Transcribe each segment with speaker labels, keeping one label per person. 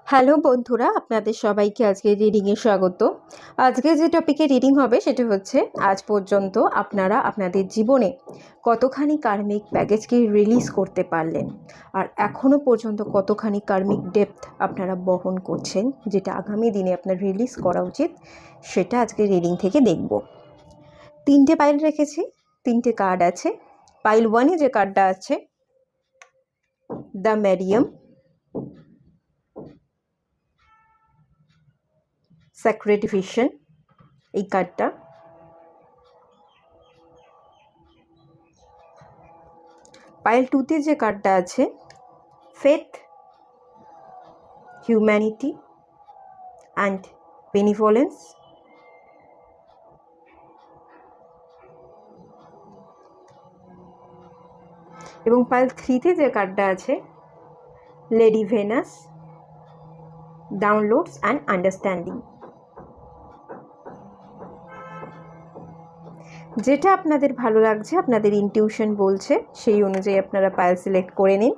Speaker 1: Hello বন্ধুরা, আপনাদের সবাইকে আজকে রিডিংয়ে স্বাগত। আজকে যে টপিকে রিডিং হবে সেটা হচ্ছে আজ পর্যন্ত আপনারা আপনাদের জীবনে কতখানি কার্মিক ব্যাগেজকে রিলিজ করতে পারলেন, আর এখনও পর্যন্ত কতখানি কার্মিক ডেপথ আপনারা বহন করছেন, যেটা আগামী দিনে আপনার রিলিজ করা উচিত, সেটা আজকে রিডিং থেকে দেখব। 3টে পাইল রেখেছি, 3টে কার্ড আছে। পাইল 1-এ যে কার্ডটা আছে, দ্য মেডিয়াম, স্যাক্রেড ভিশন, এই কার্ডটা। পাইল 2-তে যে কার্ডটা আছে, ফেথ, হিউম্যানিটি অ্যান্ড বেনিভোলেন্স। এবং পাইল 3-তে যে কার্ডটা আছে, lady Venus, downloads and understanding. যেটা আপনাদের ভালো লাগছে, আপনাদের ইনটিউশন বলছে, সেই অনুযায়ী আপনারা পাইল সিলেক্ট করে নিন।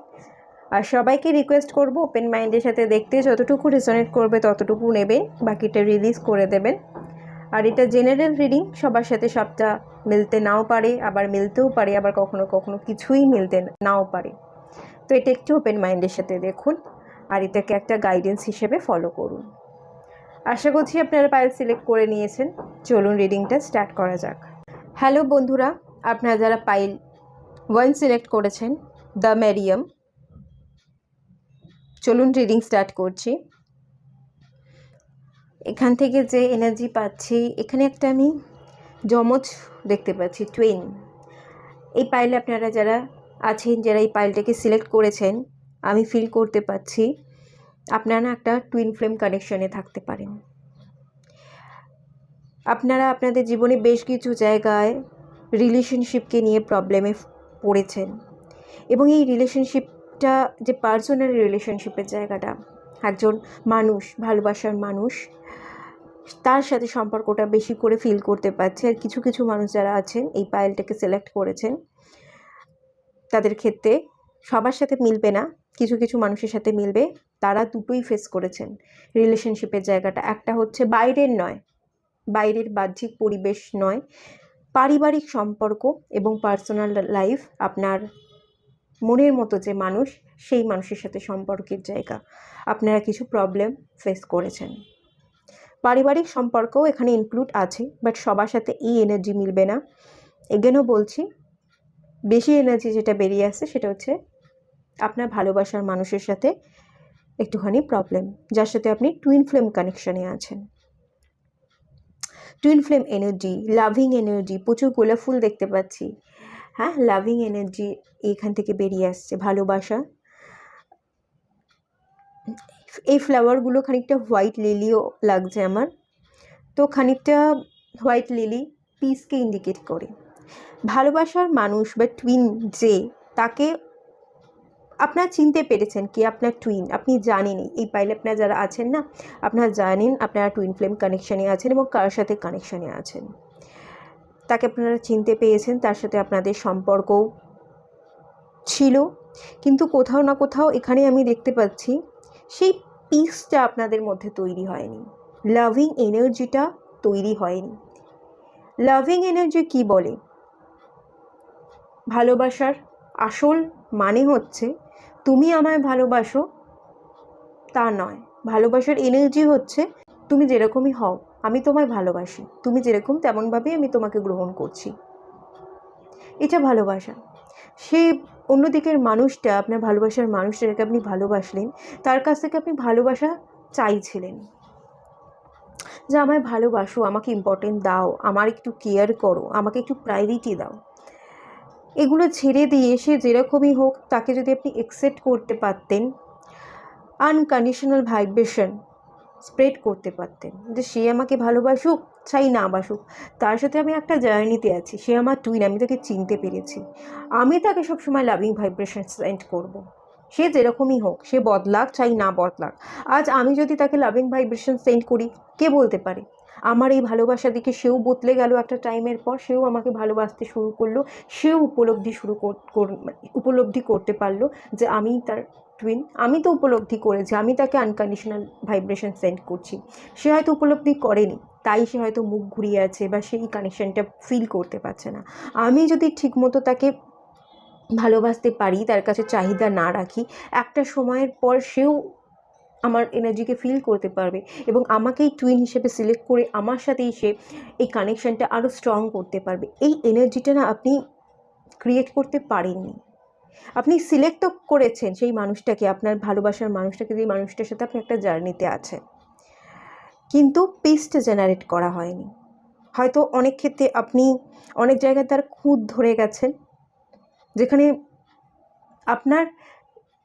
Speaker 1: আর সবাইকে রিকোয়েস্ট করব ওপেন মাইন্ডের সাথে দেখতে, যতটুকু রেজোনেট করবে ততটুকু নেবেন, বাকিটা রিলিজ করে দেবেন। আর এটা জেনারেল রিডিং, সবার সাথে সবটা মিলতে নাও পারে, আবার মিলতেও পারে, আবার কখনো কখনো কিছুই মিলতে নাও পারে। তো এটা একটু ওপেন মাইন্ডের সাথে দেখুন, আর এটাকে একটা গাইডেন্স হিসেবে ফলো করুন। আশা করছি আপনারা পাইল সিলেক্ট করে নিয়েছেন। চলুন রিডিংটা স্টার্ট করা যাক। হ্যালো বন্ধুরা, আপনারা যারা পাইল 1 সিলেক্ট করেছেন, দ্য মেডিয়াম, চলুন রিডিং স্টার্ট করছি। এখান থেকে যে এনার্জি পাচ্ছি, এখানে একটা আমি যমজ দেখতে পাচ্ছি, টুইন। এই পাইলে আপনারা যারা আছেন, যারা এই পাইলটাকে সিলেক্ট করেছেন, আমি ফিল করতে পাচ্ছি আপনারা একটা টুইন ফ্লেম কানেকশনে থাকতে পারেন। আপনারা আপনাদের জীবনে বেশ কিছু জায়গায় রিলেশনশিপকে নিয়ে প্রবলেমে পড়েছেন, এবং এই রিলেশনশিপটা যে পার্সোনাল রিলেশনশিপের জায়গাটা, একজন মানুষ, ভালোবাসার মানুষ, তার সাথে সম্পর্কটা বেশি করে ফিল করতে পারছে। আর কিছু কিছু মানুষ যারা আছেন এই পাইলটাকে সিলেক্ট করেছেন, তাদের ক্ষেত্রে সবার সাথে মিলবে না, কিছু কিছু মানুষের সাথে মিলবে। তারা দুটোই ফেস করেছেন রিলেশনশিপের জায়গাটা। একটা হচ্ছে বাইরের নয়, বাইরের বাহ্যিক পরিবেশ নয়, পারিবারিক সম্পর্ক এবং পার্সোনাল লাইফ, আপনার মনের মতো যে মানুষ, সেই মানুষের সাথে সম্পর্কের জায়গা, আপনারা কিছু প্রবলেম ফেস করেছেন। পারিবারিক সম্পর্কও এখানে ইনক্লুড আছে, বাট সবার সাথে এই এনার্জি মিলবে না। এগেনও বলছি, বেশি এনার্জি যেটা বেরিয়ে আসছে সেটা হচ্ছে আপনার ভালোবাসার মানুষের সাথে একটুখানি প্রবলেম, যার সাথে আপনি টুইন ফ্লেম কানেকশনে আছেন। Twin flame energy, loving energy, প্রচুর গোলাপ ফুল দেখতে পাচ্ছি। হ্যাঁ, লাভিং এনার্জি এখান থেকে বেরিয়ে আসছে, ভালোবাসা। এই ফ্লাওয়ারগুলো খানিকটা হোয়াইট লিলিও লাগছে আমার, তো খানিকটা হোয়াইট লিলি পিসকে ইন্ডিকেট করে। ভালোবাসার মানুষ বা টুইন যে, তাকে আপনারা চিনতে পেরেছেন কি আপনার টুইন, আপনি জানেন। এই পাইলে আপনারা যারা আছেন না, আপনারা জানেন আপনারা টুইন ফ্লেম কানেকশানে আছেন এবং কার সাথে কানেকশানে আছেন, তাকে আপনারা চিনতে পেরেছেন। তার সাথে আপনাদের সম্পর্কও ছিল, কিন্তু কোথাও না কোথাও এখানে আমি দেখতে পাচ্ছি সেই পিসটা আপনাদের মধ্যে তৈরি হয়নি, লাভিং এনার্জিটা তৈরি হয়নি। লাভিং এনার্জি কি বলে? ভালোবাসার আসল মানে হচ্ছে তুমি আমায় ভালোবাসো তা নয়। ভালোবাসার এনার্জি হচ্ছে তুমি যেরকমই হও, আমি তোমায় ভালোবাসি, তুমি যেরকম তেমনভাবেই আমি তোমাকে গ্রহণ করছি, এটা ভালোবাসা। সে অন্যদিকের মানুষটা, আপনার ভালোবাসার মানুষটাকে আপনি ভালোবাসলেন, তার কাছ থেকে আপনি ভালোবাসা চাইছিলেন, যে আমায় ভালোবাসো, আমাকে ইম্পর্টেন্ট দাও, আমার একটু কেয়ার করো, আমাকে একটু প্রায়োরিটি দাও। এগুলো ছেড়ে দিয়ে সে যেরকমই হোক তাকে যদি আপনি অ্যাকসেপ্ট করতে পারতেন, আনকন্ডিশনাল ভাইব্রেশন স্প্রেড করতে পারতেন, যে সে আমাকে ভালোবাসুক চাই না বাসুক, তার সাথে আমি একটা জার্নিতে আছি, সে আমার টুইন, আমি তাকে চিনতে পেরেছি, আমি তাকে সবসময় লাভিং ভাইব্রেশন সেন্ড করব। সে যেরকমই হোক, সে বদলাক চাই না বদলাক, আজ আমি যদি তাকে লাভিং ভাইব্রেশন সেন্ড করি, কে বলতে পারে আমার এই ভালোবাসা দিকে সেও বদলে গেল, একটা টাইমের পর সেও আমাকে ভালোবাসতে শুরু করলো, সেও উপলব্ধি করতে পারলো যে আমি তার টুইন, আমি তো উপলব্ধি করেছি, আমি তাকে আনকন্ডিশনাল ভাইব্রেশন সেন্ড করছি, সে হয়তো উপলব্ধি করেনি, তাই সে হয়তো মুখ ঘুরিয়ে আছে বা সেই কানেকশনটা ফিল করতে পারছে না। আমি যদি ঠিকমতো তাকে ভালোবাসতে পারি, তার কাছে চাহিদা না রাখি, একটা সময়ের পর সেও আমার এনার্জিকে ফিল করতে পারবে এবং আমাকেই টুইন হিসেবে সিলেক্ট করে আমার সাথেই সে এই কানেকশনটা আরও স্ট্রং করতে পারবে। এই এনার্জিটা না আপনি ক্রিয়েট করতে পারেননি, আপনি সিলেক্ট তো করেছেন সেই মানুষটাকে, আপনার ভালোবাসার মানুষটাকে, যে মানুষটার সাথে আপনি একটা জার্নিতে আছেন, কিন্তু পিসটা জেনারেট করা হয়নি। হয়তো অনেক ক্ষেত্রে আপনি অনেক জায়গায় তার খুঁত ধরে গেছেন, যেখানে আপনার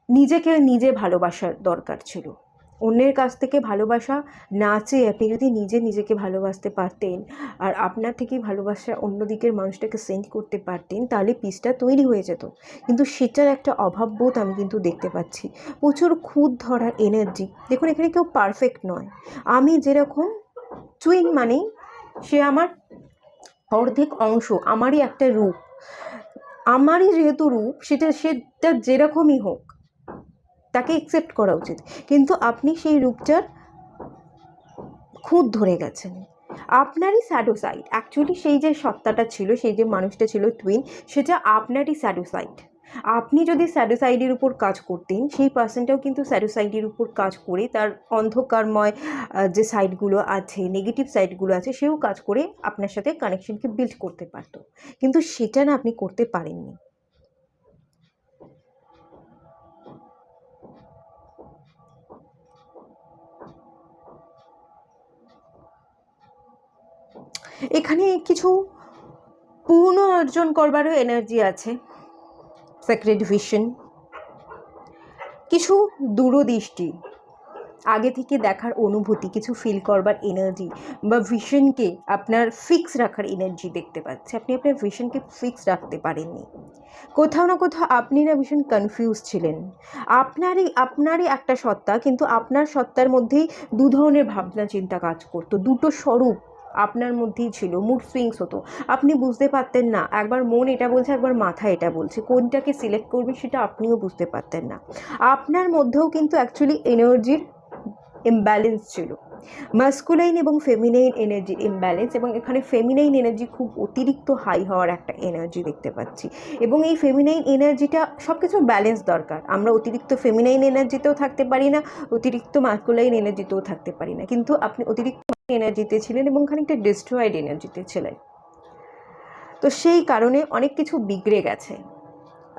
Speaker 1: নিজেকে নিজে ভালোবাসার দরকার ছিল। অন্যের কাছ থেকে ভালোবাসা না চেয়ে আপনি যদি নিজেকে ভালোবাসতে পারতেন আর আপনার থেকেই ভালোবাসা অন্য দিকের মানুষটাকে সেন্ড করতে পারতেন, তাহলে পিসটা তৈরি হয়ে যেত। কিন্তু সেটার একটা অভাববোধ আমি কিন্তু দেখতে পাচ্ছি, প্রচুর খুঁত ধরার এনার্জি। দেখুন, এখানে কেউ পারফেক্ট নয়। আমি যেরকম, টুইন মানেই সে আমার অর্ধেক অংশ, আমারই একটা রূপ, আমারই যেহেতু রূপ, সেটা যেরকমই হোক তাকে অ্যাকসেপ্ট করা উচিত। কিন্তু আপনি সেই রূপটার খুঁত ধরে গেছেন, আপনারই স্যাডো সাইড। অ্যাকচুয়ালি সেই যে সত্তাটা ছিল, সেই যে মানুষটা ছিল টুইন, সেটা আপনারই স্যাডো সাইড। আপনি যদি স্যাডো সাইডের উপর কাজ করতেন, সেই পার্সনটাও কিন্তু স্যাডো সাইডের উপর কাজ করে তার অন্ধকারময় যে সাইডগুলো আছে, নেগেটিভ সাইডগুলো আছে, সেও কাজ করে আপনার সাথে কানেকশনকে বিল্ড করতে পারতো। কিন্তু সেটা না আপনি করতে পারেননি। এখানে কিছু পূর্ণ অর্জন করবারও এনার্জি আছে, সেক্রেট ভিশন, কিছু দূরদৃষ্টি, আগে থেকে দেখার অনুভূতি, কিছু ফিল করবার এনার্জি বা ভিশনকে আপনার ফিক্স রাখার এনার্জি দেখতে পাচ্ছি। আপনি আপনার ভিশনকে ফিক্স রাখতে পারেননি, কোথাও না কোথাও আপনি না ভীষণ কনফিউজ ছিলেন। আপনারই একটা সত্তা, কিন্তু আপনার সত্তার মধ্যেই দু ধরনের ভাবনা চিন্তা কাজ করতো, দুটো স্বরূপ আপনার মধ্যেই ছিল, মুড সুইংস হতো, আপনি বুঝতে পারতেন না, একবার মন এটা বলছে, একবার মাথা এটা বলছে, কোনটাকে সিলেক্ট করবে সেটা আপনিও বুঝতে পারতেন না। আপনার মধ্যেও কিন্তু অ্যাকচুয়ালি এনার্জির ইমব্যালেন্স ছিল, মাস্কুলাইন এবং ফেমিনাইন এনার্জির ইমব্যালেন্স, এবং এখানে ফেমিনাইন এনার্জি খুব অতিরিক্ত হাই হওয়ার একটা এনার্জি দেখতে পাচ্ছি। এবং এই ফেমিনাইন এনার্জিটা সব কিছু ব্যালেন্স দরকার, আমরা অতিরিক্ত ফেমিনাইন এনার্জিতেও থাকতে পারি না, অতিরিক্ত মাস্কুলাইন এনার্জিতেও থাকতে পারি না, কিন্তু আপনি অতিরিক্ত এনার্জিতে ছিলেন এবং খানিকটা ডিস্ট্রয়েড এনার্জিতে ছিলেন। তো সেই কারণে অনেক কিছু বিগড়ে গেছে,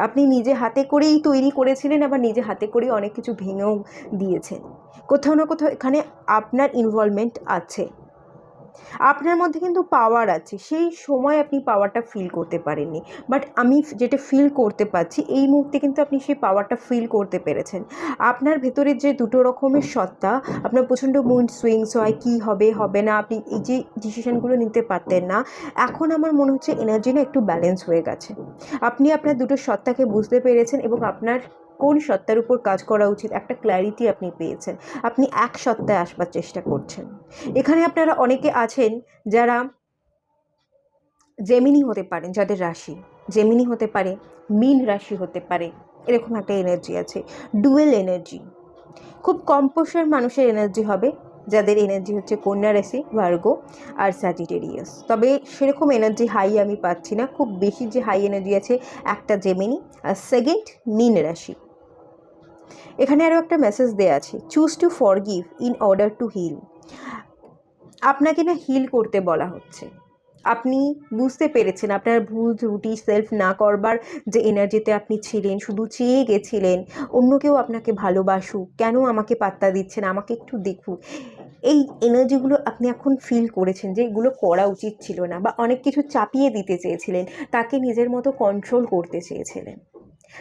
Speaker 1: আপনি নিজে হাতে করেই তৈরি করেছিলেন, আবার নিজে হাতে করেই অনেক কিছু ভেঙেও দিয়েছেন। কোথাও না কোথাও এখানে আপনার ইনভলভমেন্ট আছে, আপনার মধ্যে কিন্তু পাওয়ার আছে, সেই সময় আপনি পাওয়ারটা ফিল করতে পারেননি, বাট আমি যেটা ফিল করতে পারছি এই মুহূর্তে কিন্তু আপনি সেই পাওয়ারটা ফিল করতে পেরেছেন। আপনার ভেতরের যে দুটো রকমের সত্তা, আপনার প্রচণ্ড মুড সুইংস হয়, কী হবে হবে না, আপনি এই যে ডিসিশনগুলো নিতে পারতেন না, এখন আমার মনে হচ্ছে এনার্জি না একটু ব্যালেন্স হয়ে গেছে। আপনি আপনার দুটো সত্তাকে বুঝতে পেরেছেন এবং আপনার কোন সত্তার উপর কাজ করা উচিত একটা ক্ল্যারিটি আপনি পেয়েছেন, আপনি এক সত্তায় আসবার চেষ্টা করছেন। এখানে আপনারা অনেকে আছেন যারা জেমিনি হতে পারেন, যাদের রাশি জেমিনি হতে পারে, মীন রাশি হতে পারে, এরকম একটা এনার্জি আছে, ডুয়েল এনার্জি। খুব কম পোষের মানুষের এনার্জি হবে যাদের এনার্জি হচ্ছে কন্যা রাশি, ভার্গো আর স্যাজিটেরিয়াস। তবে সেরকম এনার্জি হাই আমি পাচ্ছি না, খুব বেশি যে হাই এনার্জি আছে একটা জেমিনি আর সেকেন্ড মীন রাশি। এখানে আরও একটা মেসেজ দেওয়া আছে, choose to forgive in order to heal. আপনাকে না হিল করতে বলা হচ্ছে, আপনি বুঝতে পেরেছেন আপনার ভুল ত্রুটি, সেলফ না করবার যে এনার্জিতে আপনি ছিলেন, শুধু চেয়ে গেছিলেন অন্য কেউ আপনাকে ভালোবাসুক, কেন আমাকে পাত্তা দিচ্ছেন, আমাকে একটু দেখুক, এই এনার্জিগুলো আপনি এখন ফিল করেছেন যে এগুলো করা উচিত ছিল না, বা অনেক কিছু চাপিয়ে দিতে চেয়েছিলেন, তাকে নিজের মতো কন্ট্রোল করতে চেয়েছিলেন।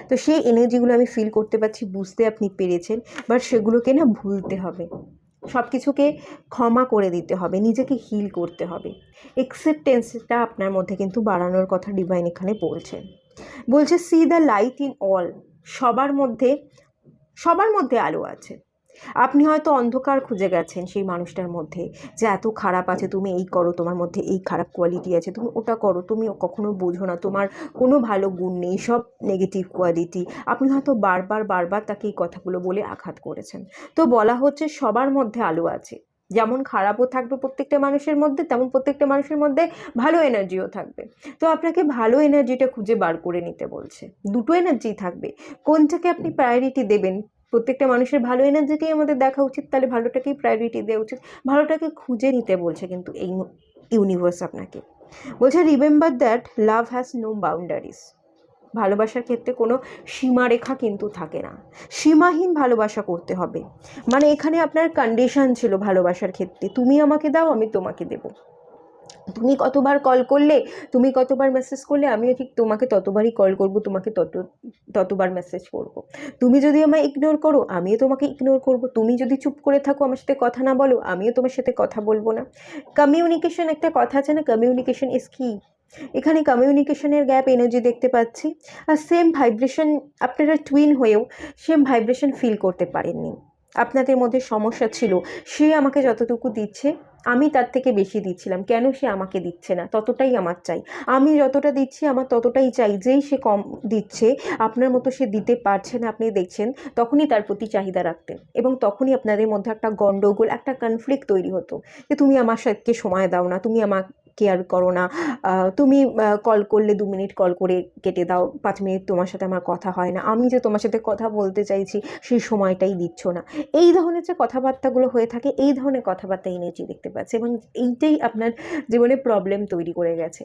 Speaker 1: তো সেই এনার্জিগুলো আমি ফিল করতে পারছি, বুঝতে আপনি পেরেছেন, বাট সেগুলোকে না ভুলতে হবে, সব কিছুকে ক্ষমা করে দিতে হবে, নিজেকে হিল করতে হবে। অ্যাকসেপ্টেন্সটা আপনার মধ্যে কিন্তু বাড়ানোর কথা ডিভাইন এখানে বলছে C the light in all. সবার মধ্যে আলো আছে, আপনি হয়তো অন্ধকার খুঁজে গেছেন সেই মানুষটার মধ্যে, যে এত খারাপ আছে, তুমি এই করো, তোমার মধ্যে এই খারাপ কোয়ালিটি আছে, তুমি ওটা করো, তুমি কখনো বোঝো না, তোমার কোনো ভালো গুণ নেই, সব নেগেটিভ কোয়ালিটি। আপনি হয়তো বারবার বারবার তাকে এই কথাগুলো বলে আঘাত করেছেন। তো বলা হচ্ছে সবার মধ্যে আলো আছে, যেমন খারাপও থাকবে প্রত্যেকটা মানুষের মধ্যে, তেমন প্রত্যেকটা মানুষের মধ্যে ভালো এনার্জিও থাকবে। তো আপনাকে ভালো এনার্জিটা খুঁজে বার করে নিতে বলছে। দুটো এনার্জি থাকবে, কোনটাকে আপনি প্রায়োরিটি দেবেন। প্রত্যেকটা মানুষের ভালো এনার্জিকেই আমাদের দেখা উচিত, তাহলে ভালোটাকেই প্রায়োরিটি দেওয়া উচিত, ভালোটাকে খুঁজে নিতে বলছে। কিন্তু এই ইউনিভার্স আপনাকে বলছে remember that love has no boundaries. ভালোবাসার ক্ষেত্রে কোনো সীমারেখা কিন্তু থাকে না, সীমাহীন ভালোবাসা করতে হবে। মানে এখানে আপনার কন্ডিশন ছিল ভালোবাসার ক্ষেত্রে, তুমি আমাকে দাও, আমি তোমাকে দেবো। তুমি কতবার কল করলে, তুমি কতবার মেসেজ করলে, আমিও ঠিক তোমাকে ততবারই কল করব, তোমাকে ততবার মেসেজ করব। তুমি যদি আমায় ইগনোর করো, আমিও তোমাকে ইগনোর করব। তুমি যদি চুপ করে থাকো, আমার সাথে কথা না বলো, আমিও তোমার সাথে কথা বলবো না। কমিউনিকেশন, একটা কথা আছে না, কমিউনিকেশন ইজ কি। এখানে কমিউনিকেশনের গ্যাপ এনার্জি দেখতে পাচ্ছি। আর সেম ভাইব্রেশন, আপনারা টুইন হয়েও সেম ভাইব্রেশন ফিল করতে পারেননি। আপনাদের মধ্যে সমস্যা ছিল, সে আমাকে যতটুকু দিচ্ছে আমি তার থেকে বেশি দিচ্ছিলাম, কেন সে আমাকে দিচ্ছে না, ততটাই আমার চাই। আমি যতটা দিচ্ছি আমার ততটাই চাই, যেই সে কম দিচ্ছে, আপনার মতো সে দিতে পারছে না, আপনি দেখছেন, তখনই তার প্রতি চাহিদা রাখতেন। এবং তখনই আপনাদের মধ্যে একটা গন্ডগোল, একটা কনফ্লিক্ট তৈরি হতো, যে তুমি আমার সাথে সময় দাও না, তুমি আমার কেয়ার করো না, তুমি কল করলে 2 মিনিট কল করে কেটে দাও, 5 মিনিট তোমার সাথে আমার কথা হয় না, আমি যে তোমার সাথে কথা বলতে চাইছি সেই সময়টাই দিচ্ছ না। এই ধরনের যে কথাবার্তাগুলো হয়ে থাকে, এই ধরনের কথাবার্তা এনার্জি দেখতে পাচ্ছে, এবং এইটাই আপনার জীবনে প্রবলেম তৈরি করে গেছে।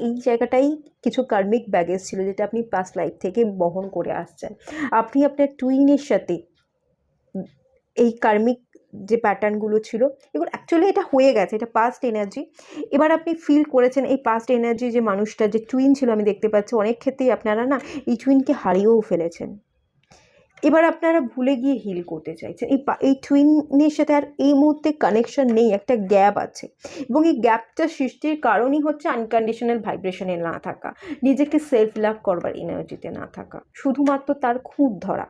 Speaker 1: এই জায়গাটাই কিছু কার্মিক ব্যাগেজ ছিল, যেটা আপনি পাস্ট লাইফ থেকে বহন করে আসছেন। আপনি আপনার টুইনের সাথে এই কার্মিক যে প্যাটার্নগুলো ছিল, এগুলো অ্যাকচুয়ালি এটা হয়ে গেছে, এটা পাস্ট এনার্জি। এবার আপনি ফিল করেছেন এই পাস্ট এনার্জি, যে মানুষটা যে টুইন ছিল, আমি দেখতে পাচ্ছি অনেক ক্ষেত্রেই আপনারা না এই টুইনকে হারিয়েও ফেলেছেন। এবার আপনারা ভুলে গিয়ে হিল করতে চাইছেন। এই টুইনের সাথে আর এই মুহূর্তে কানেকশন নেই, একটা গ্যাপ আছে, এবং এই গ্যাপটা সৃষ্টির কারণই হচ্ছে আনকন্ডিশনাল ভাইব্রেশনে না থাকা, নিজেকে সেলফ লাভ করবার এনার্জিতে না থাকা, শুধুমাত্র তার খুঁত ধরা,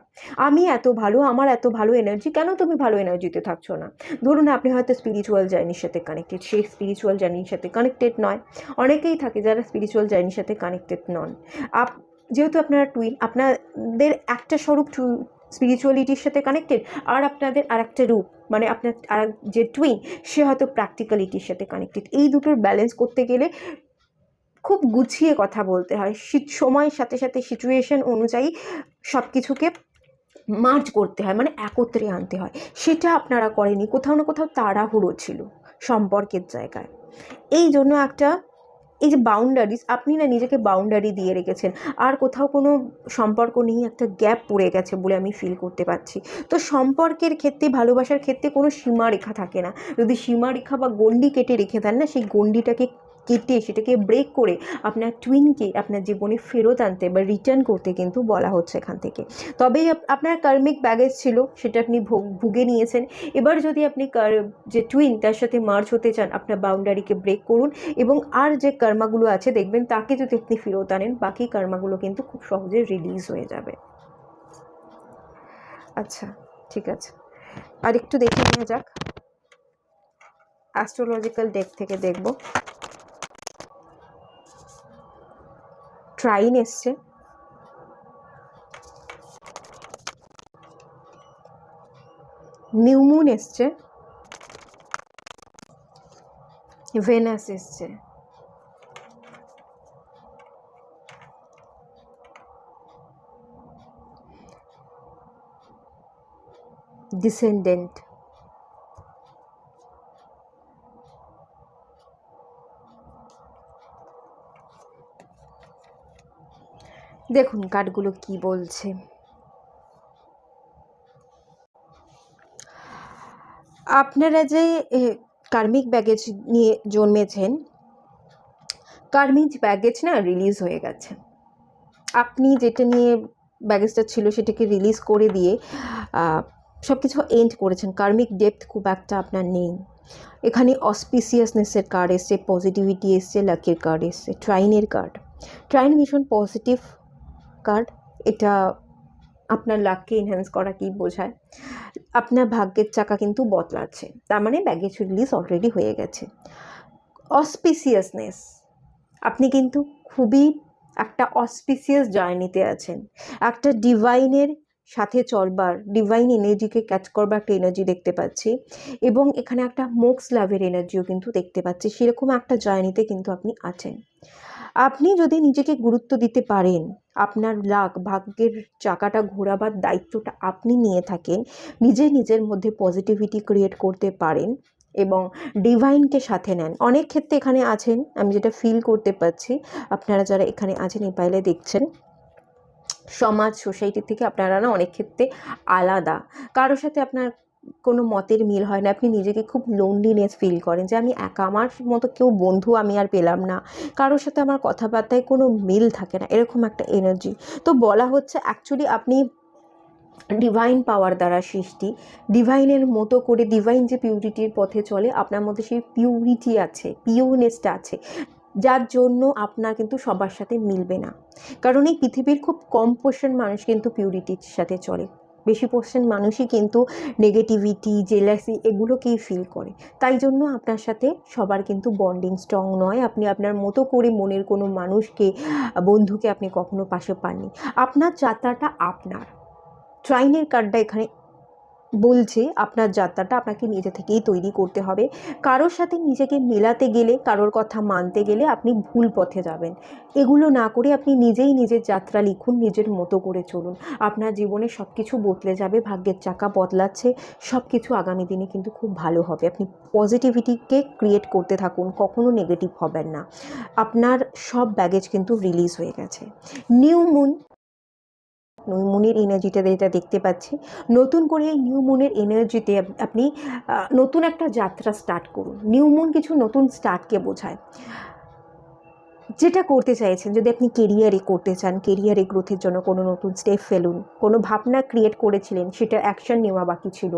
Speaker 1: আমি এত ভালো, আমার এত ভালো এনার্জি, কেন তুমি ভালো এনার্জিতে থাকছো না। ধরুন আপনি হয়তো স্পিরিচুয়াল জার্নির সাথে কানেক্টেড, সেই স্পিরিচুয়াল জার্নির সাথে কানেক্টেড নয়। অনেকেই থাকে যারা স্পিরিচুয়াল জার্নির সাথে কানেক্টেড নন। যেহেতু আপনারা টুইন, আপনাদের একটা স্বরূপ স্পিরিচুয়ালিটির সাথে কানেক্টেড, আর আপনাদের আর একটা রূপ, মানে আপনার আর যে টুইন, সে হয়তো প্র্যাকটিক্যালিটির সাথে কানেক্টেড। এই দুটোর ব্যালেন্স করতে গেলে খুব গুছিয়ে কথা বলতে হয়, সময়ের সাথে সাথে সিচুয়েশন অনুযায়ী সব কিছুকে মার্জ করতে হয়, মানে একত্রে আনতে হয়। সেটা আপনারা করেনি, কোথাও না কোথাও তাড়াহুড়ো ছিল সম্পর্কের জায়গায়। এই জন্য এই যে বাউন্ডারিজ, আপনি না নিজেকে বাউন্ডারি দিয়ে রেখেছেন, আর কোথাও কোনো সম্পর্ক নেই, একটা গ্যাপ পড়ে গেছে বলে আমি ফিল করতে পারছি। তো সম্পর্কের ক্ষেত্রে, ভালোবাসার ক্ষেত্রে কোনো সীমারেখা থাকে না। যদি সীমারেখা বা গণ্ডি কেটে রেখে দেন না, সেই গণ্ডিটাকে কেটে, সেটাকে ব্রেক করে আপনার টুইনকে আপনার জীবনে ফেরত আনতে বা রিটার্ন করতে কিন্তু বলা হচ্ছে এখান থেকে। তবেই আপনার কার্মিক ব্যাগেজ ছিল, সেটা আপনি ভুগে নিয়েছেন। এবার যদি আপনি যে টুইন, তার সাথে মার্চ হতে চান, আপনার বাউন্ডারিকে ব্রেক করুন, এবং আর যে কর্মাগুলো আছে দেখবেন, তাকে যদি আপনি ফেরত আনেন, বাকি কর্মাগুলো কিন্তু খুব সহজে রিলিজ হয়ে যাবে। আচ্ছা, ঠিক আছে, আর একটু দেখে নেওয়া যাক, অ্যাস্ট্রোলজিক্যাল ডেক থেকে দেখব। ট্রাইন এসছে, নিউ মুন এসছে, ভেনাস এসছে, ডিসেন্ডেন্ট, দেখুন কার্ডগুলো কি বলছে। আপনারা যে কার্মিক ব্যাগেজ নিয়ে জন্মেছেন, কার্মিক ব্যাগেজ না রিলিজ হয়ে গেছে। আপনি যেটা নিয়ে ব্যাগেজটা ছিল সেটাকে রিলিজ করে দিয়ে সব কিছু এন্ড করেছেন। কার্মিক ডেপথ খুব একটা আপনার নেই। এখানে অসপিসিয়াসনেসের কার্ড এসছে, পজিটিভিটি এসছে, লাকির কার্ড এসছে, ট্রাইনের কার্ড। ট্রাইন ভীষণ পজিটিভ কার্ড। এটা আপনার লাককে এনহ্যান্স করা কি বোঝায়? আপনার ভাগ্যের চাকা কিন্তু বদলাচ্ছে, তার মানে ব্যাগেজ রিলিজ অলরেডি হয়ে গেছে। অসপিসিয়াসনেস, আপনি কিন্তু খুবই একটা অসপিসিয়াস জার্নিতে আছেন, একটা ডিভাইনের সাথে চলবার, ডিভাইন এনার্জিকে ক্যাচ করবার একটা এনার্জি দেখতে পাচ্ছি, এবং এখানে একটা মোক্স লাভের এনার্জিও কিন্তু দেখতে পাচ্ছি। সেরকম একটা জার্নিতে কিন্তু আপনি আছেন। আপনি যদি নিজেকে গুরুত্ব দিতে পারেন, আপনার লাক, ভাগ্যের চাকাটা ঘোরাবার দায়িত্বটা আপনি নিয়ে থাকেন, নিজের মধ্যে পজিটিভিটি ক্রিয়েট করতে পারেন এবং ডিভাইনকে সাথে নেন। অনেক ক্ষেত্রে এখানে আছেন, আমি যেটা ফিল করতে পারছি, আপনারা যারা এখানে আছেন এই পাইলে দেখছেন, সমাজ সোসাইটি থেকে আপনারা না অনেক ক্ষেত্রে আলাদা, কারোর সাথে আপনার কোনো মতের মিল হয় না, আপনি নিজেকে খুব লোনলিনেস ফিল করেন যে আমি একা, আমার মতো কেউ বন্ধু আমি আর পেলাম না, কারোর সাথে আমার কথাবার্তায় কোনো মিল থাকে না, এরকম একটা এনার্জি। তো বলা হচ্ছে অ্যাকচুয়ালি আপনি ডিভাইন পাওয়ার দ্বারা সৃষ্টি, ডিভাইনের মতো করে, ডিভাইন যে পিউরিটির পথে চলে, আপনার মধ্যে সেই পিউরিটি আছে, পিওরনেসটা আছে, যার জন্য আপনার কিন্তু সবার সাথে মিলবে না। কারণ এই পৃথিবীর খুব কম % মানুষ কিন্তু পিউরিটির সাথে চলে, বেশি % মানুষই কিন্তু নেগেটিভিটি, জেলাসি এগুলোকেই ফিল করে। তাই জন্য আপনার সাথে সবার কিন্তু বন্ডিং স্ট্রং নয়, আপনি আপনার মতো করে মনের কোনো মানুষকে, বন্ধুকে আপনি কখনো পাশে পাননি। আপনার যাত্রাটা আপনার, ট্রাইনের কার্ডটা এখানে বলছে আপনার যাত্রাটা আপনাকে নিজে থেকেই তৈরি করতে হবে। কারোর সাথে নিজেকে মেলাতে গেলে, কারোর কথা মানতে গেলে আপনি ভুল পথে যাবেন। এগুলো না করে আপনি নিজেই নিজের যাত্রা লিখুন, নিজের মতো করে চলুন, আপনার জীবনে সব কিছু বদলে যাবে, ভাগ্যের চাকা বদলাচ্ছে, সব কিছু আগামী দিনে কিন্তু খুব ভালো হবে। আপনি পজিটিভিটিকে ক্রিয়েট করতে থাকুন, কখনো নেগেটিভ হবেন না। আপনার সব ব্যাগেজ কিন্তু রিলিজ হয়ে গেছে। নিউ মুনের এনার্জিটা যেটা দেখতে পাচ্ছি, নতুন করে এই নিউ মুনের এনার্জিতে আপনি নতুন একটা যাত্রা স্টার্ট করুন। নিউ মুন কিছু নতুন স্টার্টকে বোঝায়। যেটা করতে চাইছেন, যদি আপনি কেরিয়ারে করতে চান, কেরিয়ারে গ্রোথের জন্য কোনো নতুন স্টেপ ফেলুন, কোনো ভাবনা ক্রিয়েট করেছিলেন, সেটা অ্যাকশন নেওয়া বাকি ছিল,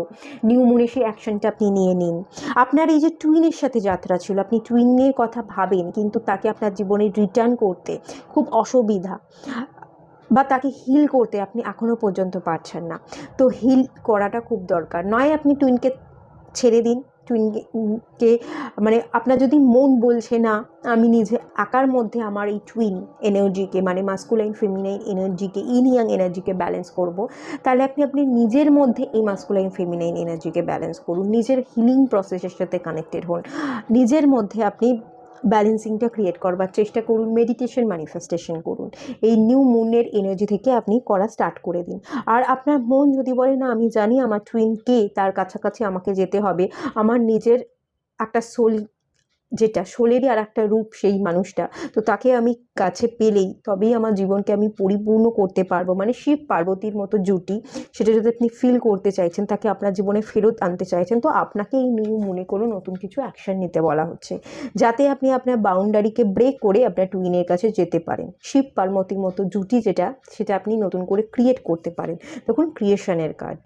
Speaker 1: নিউ মুনে সেই অ্যাকশনটা আপনি নিয়ে নিন। আপনার এই যে টুইনের সাথে যাত্রা ছিল, আপনি টুইনের কথা ভাবেন, কিন্তু তাকে আপনার জীবনে রিটার্ন করতে খুব অসুবিধা, বা তাকে হিল করতে আপনি এখনও পর্যন্ত পারছেন না। তো হিল করাটা খুব দরকার। নয় আপনি টুইনকে ছেড়ে দিন, টুইনকে মানে আপনার যদি মন বলছে না আমি নিজে একার মধ্যে আমার এই টুইন এনার্জিকে, মানে মাস্কুলাইন ফেমিনাইন এনার্জিকে, ইন ইয়াং এনার্জিকে ব্যালেন্স করব, তাহলে আপনি নিজের মধ্যে এই মাস্কুলাইন ফেমিনাইন এনার্জিকে ব্যালেন্স করুন, নিজের হিলিং প্রসেসের সাথে কানেক্টেড হন, নিজের মধ্যে আপনি ব্যালেন্সিংটা ক্রিয়েট করবার চেষ্টা করুন, মেডিটেশন, ম্যানিফেস্টেশন করুন। এই নিউ মুনের এনার্জি থেকে আপনি করা স্টার্ট করে দিন। আর আপনার মন যদি বলে না আমি জানি আমার টুইন কে, তার কাছাকাছি আমাকে যেতে হবে, আমার নিজের একটা সোল, যেটা সোলেরই আর একটা রূপ সেই মানুষটা, তো তাকে আমি কাছে পেলেই তবেই আমার জীবনকে আমি পরিপূর্ণ করতে পারবো, মানে শিব পার্বতীর মতো জুটি, সেটা যদি আপনি ফিল করতে চাইছেন, তাকে আপনার জীবনে ফেরত আনতে চাইছেন, তো আপনাকে এই নিউ মনে করে নতুন কিছু অ্যাকশন নিতে বলা হচ্ছে, যাতে আপনি আপনার বাউন্ডারিকে ব্রেক করে আপনার টুইনের কাছে যেতে পারেন। শিব পার্বতীর মতো জুটি যেটা, সেটা আপনি নতুন করে ক্রিয়েট করতে পারেন। তখন ক্রিয়েশনের কার্ড।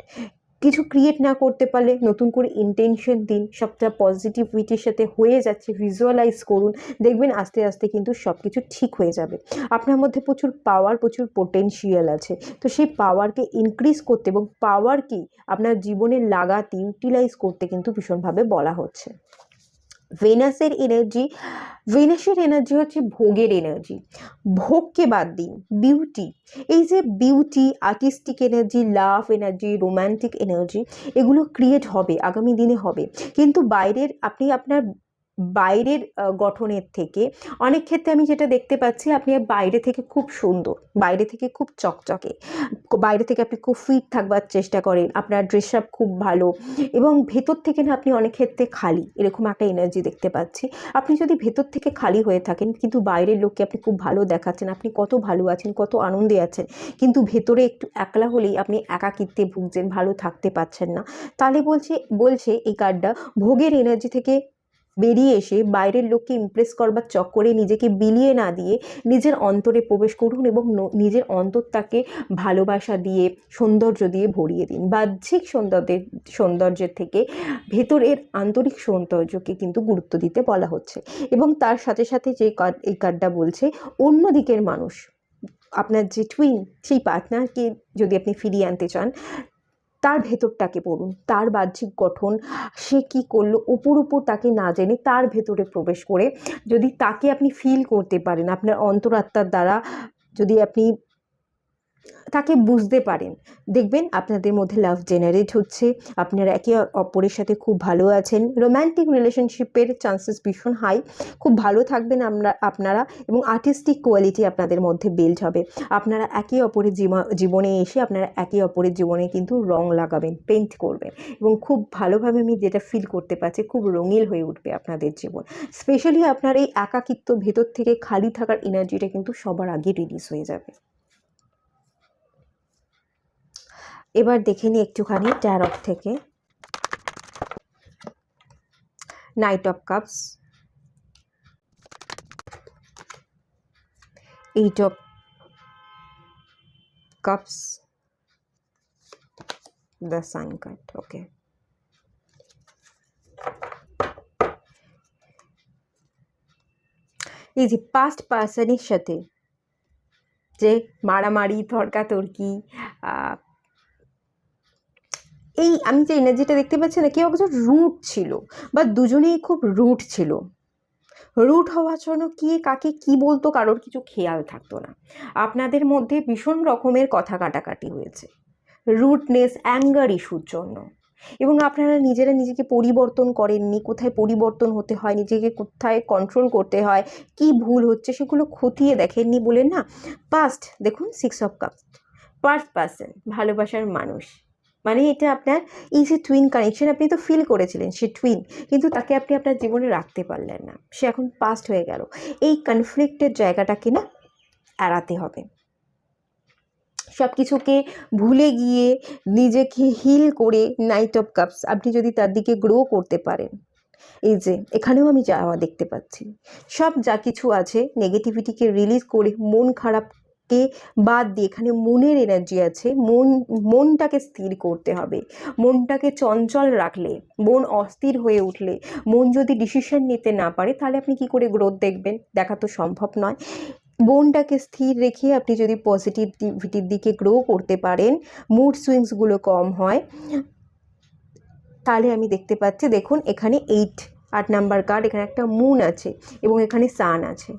Speaker 1: কিছু ক্রিয়েট না করতে পারলে নতুন করে ইন্টেনশন দিন, সবটা পজিটিভিটির সাথে হয়ে যাচ্ছে, ভিজুয়ালাইজ করুন, দেখবেন আস্তে আস্তে কিন্তু সব কিছু ঠিক হয়ে যাবে। আপনার মধ্যে প্রচুর পাওয়ার, প্রচুর পোটেনশিয়াল আছে, তো সেই পাওয়ারকে ইনক্রিজ করতে এবং পাওয়ারকে আপনার জীবনে লাগাতে, ইউটিলাইজ করতে কিন্তু ভীষণভাবে বলা হচ্ছে। ভেনাসের এনার্জি হচ্ছে ভোগের এনার্জি। ভোগকে বাদ দিন, বিউটি, এই যে বিউটি, আর্টিস্টিক এনার্জি, লাভ এনার্জি, রোম্যান্টিক এনার্জি, এগুলো ক্রিয়েট হবে, আগামী দিনে হবে, কিন্তু আপনি আপনার বাইরের গঠনের থেকে, অনেক ক্ষেত্রে আমি যেটা দেখতে পাচ্ছি, আপনি বাইরে থেকে খুব সুন্দর, বাইরে থেকে খুব চকচকে, বাইরে থেকে আপনি খুব ফিট থাকবার চেষ্টা করেন, আপনার ড্রেস আপ খুব ভালো, এবং ভেতর থেকে না আপনি অনেক ক্ষেত্রে খালি, এরকম একটা এনার্জি দেখতে পাচ্ছি। আপনি যদি ভেতর থেকে খালি হয়ে থাকেন, কিন্তু বাইরের লোককে আপনি খুব ভালো দেখাচ্ছেন, আপনি কত ভালো আছেন, কত আনন্দে আছেন, কিন্তু ভেতরে একটু একলা হলেই আপনি একাকিত্বে ভুগছেন, ভালো থাকতে পারছেন না, তাহলে বলছে এই কার্ডটা, ভোগের এনার্জি থেকে বেরিয়ে এসে বাইরের লোককে ইমপ্রেস করবার চক্করে নিজেকে বিলিয়ে না দিয়ে নিজের অন্তরে প্রবেশ করুন এবং নিজের অন্তরটাকে ভালোবাসা দিয়ে, সৌন্দর্য দিয়ে ভরিয়ে দিন। বাহ্যিক সৌন্দর্যের থেকে ভেতরের আন্তরিক সৌন্দর্যকে কিন্তু গুরুত্ব দিতে বলা হচ্ছে। এবং তার সাথে সাথে এই কার্ডটা বলছে, অন্য দিকের মানুষ, আপনার যে টুইন, সেই পার্টনারকে যদি আপনি ফিরিয়ে আনতে চান, তার ভেতরটাকে পড়ুন, তার বাহ্যিক গঠন, সে কি করলো, উপর তাকে না জেনে তার ভেতরে প্রবেশ করে যদি তাকে আপনি ফিল করতে পারেন, আপনার অন্তরাত্মার দ্বারা যদি আপনি তাকে বুঝতে পারেন, দেখবেন আপনাদের মধ্যে লাভ জেনারেট হচ্ছে, আপনারা একে অপরের সাথে খুব ভালো আছেন, রোম্যান্টিক রিলেশনশিপের চান্সেস ভীষণ হাই, খুব ভালো থাকবেন আপনারা, এবং আর্টিস্টিক কোয়ালিটি আপনাদের মধ্যে বিল্ড হবে। আপনারা একে অপরের জীবনে এসে আপনারা একে অপরের জীবনে কিন্তু রং লাগাবেন, পেইন্ট করবেন, এবং খুব ভালোভাবে আমি যেটা ফিল করতে পারছি, খুব রঙিন হয়ে উঠবে আপনাদের জীবন। স্পেশালি আপনার এই একাকিত্ব, ভেতর থেকে খালি থাকার এনার্জিটা কিন্তু সবার আগে রিলিজ হয়ে যাবে। এবার দেখে নিই একটুখানি ট্যারট থেকে। Night of cups, 8 of cups, the sun card. Okay, এই যে পাস্ট পার্সনের সাথে যে মারামারি, তর্কাতর্কি, এই আমি যে এনার্জিটা দেখতে পাচ্ছি না, কেউ একজন রুট ছিল, বা দুজনেই খুব রুট ছিল। রুট হওয়ার জন্য কে কাকে কি বলতো কারোর কিছু খেয়াল থাকতো না। আপনাদের মধ্যে ভীষণ রকমের কথা কাটাকাটি হয়েছে, রুটনেস, অ্যাঙ্গার ইস্যুর জন্য, এবং আপনারা নিজেরা নিজেকে পরিবর্তন করেননি, কোথায় পরিবর্তন হতে হয়, নিজেকে কোথায় কন্ট্রোল করতে হয়, কি ভুল হচ্ছে সেগুলো খতিয়ে দেখেননি বলে না। পাস্ট দেখুন, 6 of cups, ফার্স্ট পার্সন, ভালোবাসার মানুষ, মানে এটা আপনার এই যে টুইন কানেকশন, আপনি তো ফিল করেছিলেন সে টুইন, কিন্তু তাকে আপনি আপনার জীবনে রাখতে পারলেন না, সে এখন পাস্ট হয়ে গেল। এই কনফ্লিক্টের জায়গাটাকে না এড়াতে হবে, সব কিছুকে ভুলে গিয়ে নিজেকে হিল করে নাইট অফ কাপস আপনি যদি তার দিকে গ্রো করতে পারেন। এই যে এখানেও আমি যাওয়া দেখতে পাচ্ছি, সব যা কিছু আছে নেগেটিভিটিকে রিলিজ করে মন খারাপকে বাদ দিয়ে এখানে মনের এনার্জি আছে, মনটাকে স্থির করতে হবে। মনটাকে চঞ্চল রাখলে, মন অস্থির হয়ে উঠলে, মন যদি ডিসিশন নিতে না পারে, তাহলে আপনি কি করে গ্রোথ দেখবেন? দেখা তো সম্ভব নয়। মনটাকে স্থির রেখে আপনি যদি পজিটিভিটির দিকে গ্রো করতে পারেন, মুড সুইংসগুলো কম হয়, তাহলে আমি দেখতে পাচ্ছি, দেখুন এখানে 8 নাম্বার কার্ড, এখানে একটা মুন আছে এবং এখানে সান আছে।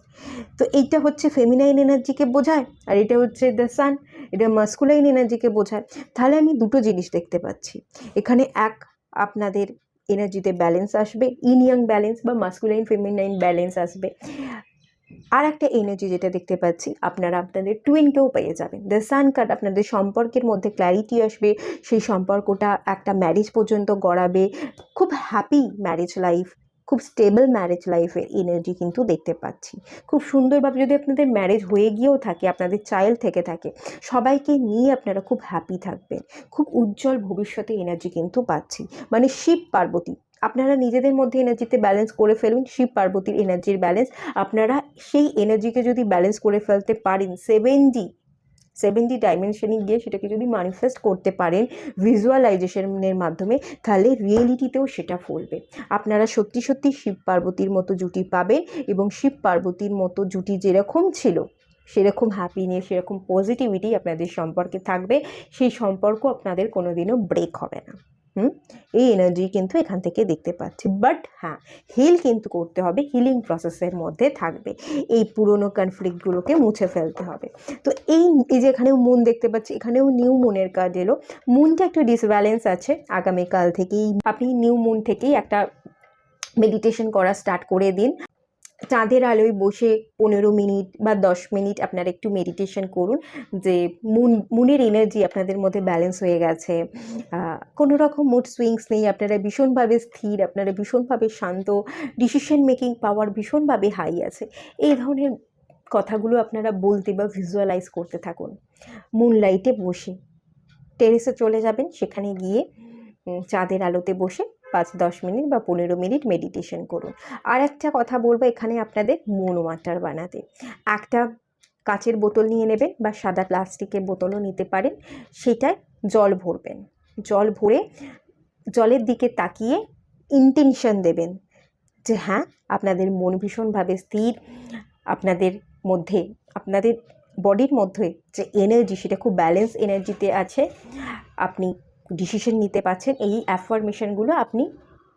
Speaker 1: তো এইটা হচ্ছে ফেমিনাইন এনার্জিকে বোঝায়, আর এটা হচ্ছে দ্য সান, এটা মাস্কুলাইন এনার্জিকে বোঝায়। তাহলে আমি দুটো জিনিস দেখতে পাচ্ছি, এখানে আপনাদের এনার্জিতে ব্যালেন্স আসবে, ইন ইয়াং ব্যালেন্স বা মাস্কুলাইন ফেমিনাইন ব্যালেন্স আসবে। আর একটা এনার্জি যেটা দেখতে পাচ্ছি, আপনারা আপনাদের টুইনকেও পেয়ে যাবেন। দ্য সান কার্ড আপনাদের সম্পর্কের মধ্যে ক্ল্যারিটি আসবে, সেই সম্পর্কটা একটা ম্যারেজ পর্যন্ত গড়াবে, খুব হ্যাপি ম্যারেজ লাইফ, খুব স্টেবল ম্যারেজ লাইফের এনার্জি কিন্তু দেখতে পাচ্ছি। খুব সুন্দরভাবে যদি আপনাদের ম্যারেজ হয়ে গিয়েও থাকে, আপনাদের চাইল্ড থেকে থাকে, সবাইকে নিয়ে আপনারা খুব হ্যাপি থাকবেন, খুব উজ্জ্বল ভবিষ্যতে এনার্জি কিন্তু পাচ্ছি। মানে শিব পার্বতী, আপনারা নিজেদের মধ্যে এনার্জিতে ব্যালেন্স করে ফেলুন, শিব পার্বতীর এনার্জির ব্যালেন্স, আপনারা সেই এনার্জিকে যদি ব্যালেন্স করে ফেলতে পারেন, 70 ডাইমেনশনে গিয়ে সেটাকে যদি ম্যানিফেস্ট করতে পারেন ভিজুয়ালাইজেশনের মাধ্যমে, তাহলে রিয়েলিটিতেও সেটা ফলবে। আপনারা সত্যি সত্যি শিব পার্বতীর মতো জুটি পাবেন, এবং শিব পার্বতীর মতো জুটি যেরকম ছিল সেরকম হ্যাপিনেস, সেরকম পজিটিভিটি আপনাদের সম্পর্কে থাকবে, সেই সম্পর্ক আপনাদের কোনোদিনও ব্রেক হবে না। এই এনার্জি কিন্তু এখান থেকে দেখতে পাচ্ছি। বাট হ্যাঁ, হিল কিন্তু করতে হবে, হিলিং প্রসেসের মধ্যে থাকবে, এই পুরনো কনফ্লিক্টগুলোকে মুছে ফেলতে হবে। তো এই যে এখানেও মুন দেখতে পাচ্ছি, এখানেও নিউ মুনের কার্ড এলো। মুনটা একটু ডিসব্যালেন্স আছে, আগামীকাল থেকেই আপনি নিউ মুন থেকেই একটা মেডিটেশন করা স্টার্ট করে দিন। চাঁদের আলোয় বসে 15 মিনিট বা 10 মিনিট আপনারা একটু মেডিটেশন করুন, যে মুনের এনার্জি আপনাদের মধ্যে ব্যালেন্স হয়ে গেছে, কোনো রকম মুড সুইংস নেই, আপনারা ভীষণভাবে স্থির, আপনারা ভীষণভাবে শান্ত, ডিসিশন মেকিং পাওয়ার ভীষণভাবে হাই আছে। এই ধরনের কথাগুলো আপনারা বলতে বা ভিজুয়ালাইজ করতে থাকুন। মুনলাইটে বসে টেরেসে চলে যাবেন, সেখানে গিয়ে চাঁদের আলোতে বসে 5-10 মিনিট বা 15 মিনিট মেডিটেশন করুন। আর একটা কথা বলবো, এখানে আপনাদের মুন ওয়াটার বানাতে একটা কাচের বোতল নিয়ে নেবেন, বা সাদা প্লাস্টিকের বোতলও নিতে পারেন, সেটায় জল ভরবেন, জল ভরে জলের দিকে তাকিয়ে ইন্টেনশন দেবেন যে হ্যাঁ, আপনাদের মন ভীষণভাবে স্থির, আপনাদের মধ্যে আপনাদের বডির মধ্যে যে এনার্জি সেটা খুব ব্যালেন্স এনার্জিতে আছে, আপনি ডিসিশন নিতে পারছেন। এই অ্যাফার্মেশনগুলো আপনি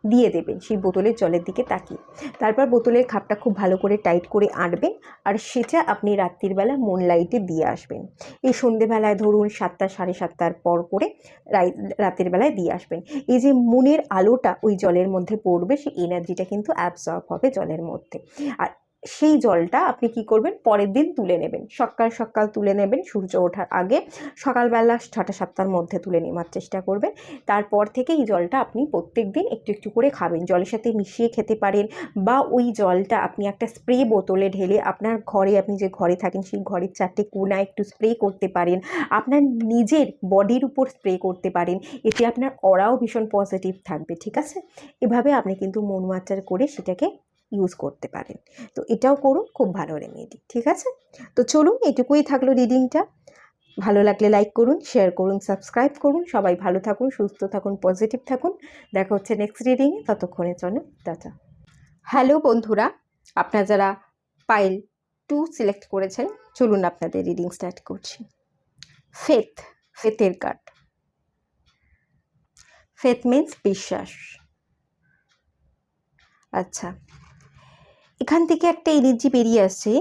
Speaker 1: দিয়ে দেবেন সেই বোতলের জলের দিকে তাকিয়ে। তারপর বোতলের খাপটা খুব ভালো করে টাইট করে আঁটবেন, আর সেটা আপনি রাত্রিবেলা মুন লাইটে দিয়ে আসবেন। এই সন্ধেবেলায় ধরুন 7টা 7:30টার পর করে রাতের বেলায় দিয়ে আসবেন। এই যে মুনের আলোটা ওই জলের মধ্যে পড়বে, সেই এনার্জিটা কিন্তু অ্যাবজর্ব হবে জলের মধ্যে। আর সেই জলটা আপনি কি করবেন, পরের দিন তুলে নেবেন, সকাল সকাল তুলে নেবেন, সূর্য ওঠার আগে সকালবেলা 6টা 7টার মধ্যে তুলে নেওয়ার চেষ্টা করবেন। তারপর থেকে এই জলটা আপনি প্রত্যেক দিন একটু একটু করে খাবেন, জলের সাথে মিশিয়ে খেতে পারেন, বা ওই জলটা আপনি একটা স্প্রে বোতলে ঢেলে আপনার ঘরে, আপনি যে ঘরে থাকেন সেই ঘরের 4টে কোণায় একটু স্প্রে করতে পারেন, আপনার নিজের বডির উপর স্প্রে করতে পারেন। এতে আপনার অরাও ভীষণ পজিটিভ থাকবে, ঠিক আছে? এভাবে আপনি কিন্তু মন ওয়াটার করে সেটাকে ইউজ করতে পারেন। তো এটাও করুন, খুব ভালো রেমেডি, ঠিক আছে? তো চলুন, এটুকুই থাকলো রিডিংটা। ভালো লাগলে লাইক করুন, শেয়ার করুন, সাবস্ক্রাইব করুন। সবাই ভালো থাকুন, সুস্থ থাকুন, পজিটিভ থাকুন। দেখা হচ্ছে নেক্সট রিডিংয়ে, ততক্ষণের জন্য টাটা। হ্যালো বন্ধুরা, আপনারা যারা পাইল 2 সিলেক্ট করেছেন, চলুন আপনাদের রিডিং স্টার্ট করছি। ফেথের কার্ড। ফেথ মিন্স বিশ্বাস। আচ্ছা, এখান থেকে একটা এনার্জি বেরিয়ে আসছে।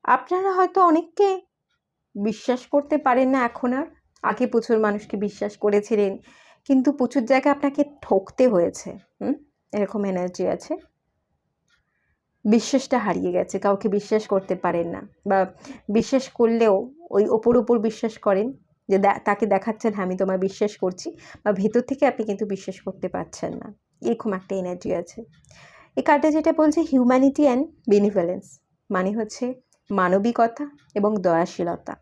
Speaker 1: আপনারা হয়তো অনেককে বিশ্বাস করতে পারেন না এখন আর। আগে প্রচুর মানুষকে বিশ্বাস করেছিলেন, কিন্তু প্রচুর জায়গায় আপনাকে ঠকতে হয়েছে। এরকম এনার্জি আছে। বিশ্বাসটা হারিয়ে গেছে, কাউকে বিশ্বাস করতে পারেন না, বা বিশ্বাস করলেও ওই ওপর বিশ্বাস করেন, যে তাকে দেখাচ্ছেন হ্যাঁ আমি তোমায় বিশ্বাস করছি, বা ভেতর থেকে আপনি কিন্তু বিশ্বাস করতে পারছেন না। এরকম একটা এনার্জি আছে। এই কার্ডটা যেটা বলছে হিউম্যানিটি অ্যান্ড বেনিভোলেন্স, মানে হচ্ছে মানবিকতা এবং দয়াশীলতা,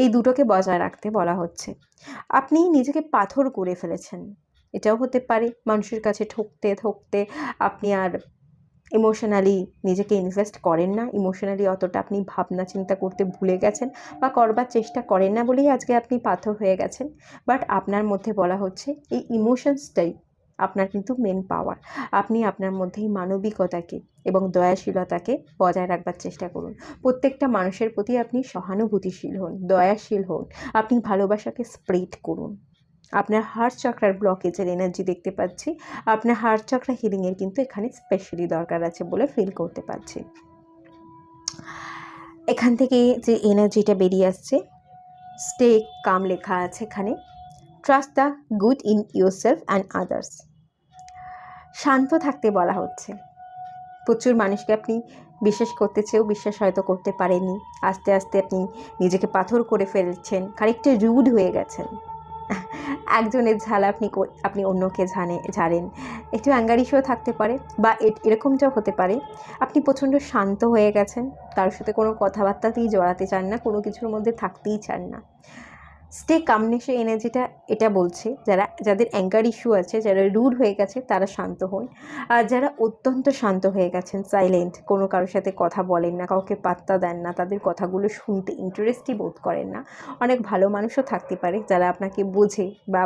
Speaker 1: এই দুটোকে বজায় রাখতে বলা হচ্ছে। আপনি নিজেকে পাথর করে ফেলেছেন, এটাও হতে পারে। মানুষের কাছে ঠকতে আপনি আর ইমোশনালি নিজেকে ইনভেস্ট করেন না, ইমোশনালি অতটা আপনি ভাবনা চিন্তা করতে ভুলে গেছেন, বা করবার চেষ্টা করেন না বলেই আজকে আপনি পাথর হয়ে গেছেন। বাট আপনার মধ্যে বলা হচ্ছে এই ইমোশনসটাই আপনার কিন্তু মেন পাওয়ার। আপনি আপনার মধ্যে এই মানবিকতাকে এবং দয়াশীলতাকে বজায় রাখবার চেষ্টা করুন। প্রত্যেকটা মানুষের প্রতি আপনি সহানুভূতিশীল হন, দয়াশীল হন, আপনি ভালোবাসাকে স্প্রেড করুন। আপনার হার্ট চক্রার ব্লকেজের এনার্জি দেখতে পাচ্ছি, আপনার হার্ট চক্রা হিলিংয়ের কিন্তু এখানে স্পেশালি দরকার আছে বলে ফিল করতে পারছি। এখান থেকে যে এনার্জিটা বেরিয়ে আসছে, স্টে কাম লেখা আছে এখানে। Trust the good in yourself and others. শান্ত থাকতে বলা হচ্ছে। প্রচুর মানুষকে আপনি বিশ্বাস করতে চেয়েও বিশ্বাস হয়তো করতে পারেননি। আস্তে আস্তে আপনি নিজেকে পাথর করে ফেলছেন, খানিকটা রুড হয়ে গেছেন। একজনের ঝাল আপনি অন্যকে ঝাড়েন। একটু অ্যাঙ্গারিশও থাকতে পারে, বা এরকমটাও হতে পারে আপনি প্রচণ্ড শান্ত হয়ে গেছেন, কারোর সাথে কোনো কথাবার্তাতেই জড়াতে চান না, কোনো কিছুর মধ্যে থাকতেই চান না। স্টে কামনেসের এনার্জিটা এটা বলছে যাদের অ্যাঙ্গার ইস্যু আছে, যারা রুড হয়ে গেছে তারা শান্ত হন। আর যারা অত্যন্ত শান্ত হয়ে গেছেন, সাইলেন্ট, কোনো কারোর সাথে কথা বলেন না, কাউকে পাত্তা দেন না, তাদের কথাগুলো শুনতে ইন্টারেস্টই বোধ করেন না। অনেক ভালো মানুষও থাকতে পারে যারা আপনাকে বোঝে, বা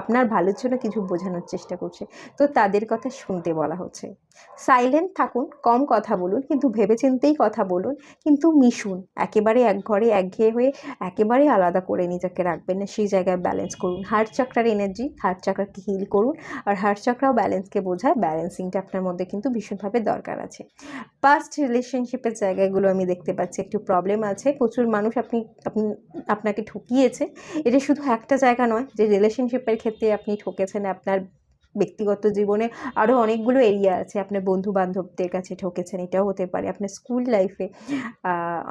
Speaker 1: আপনার ভালোর জন্য কিছু বোঝানোর চেষ্টা করছে, তো তাদের কথা শুনতে বলা হচ্ছে। সাইলেন্ট থাকুন, কম কথা বলুন, কিন্তু ভেবেচিন্তেই কথা বলুন, কিন্তু মিশুন। একেবারে এক ঘরে একঘেয়ে হয়ে একেবারে আলাদা করে নিজেকে রাখবেন না, সেই জায়গায় ব্যালেন্স করুন। হার্ট চক্রার এনার্জি, হার্ট চক্রাকে হিল করুন। আর হার্ট চক্রাও ব্যালেন্সকে বোঝায়, ব্যালেন্সিংটা আপনার মধ্যে কিন্তু ভীষণভাবে দরকার আছে। পাস্ট রিলেশনশিপের জায়গাগুলো আমি দেখতে পাচ্ছি একটু প্রবলেম আছে। প্রচুর মানুষ আপনাকে ঠকিয়েছে। এটা শুধু একটা জায়গা নয় যে রিলেশনশিপের ক্ষেত্রে আপনি ঠকেছেন, আপনার ব্যক্তিগত জীবনে আরও অনেকগুলো এরিয়া আছে। আপনার বন্ধু বান্ধবদের কাছে ঠকেছেন, এটাও হতে পারে। আপনার স্কুল লাইফে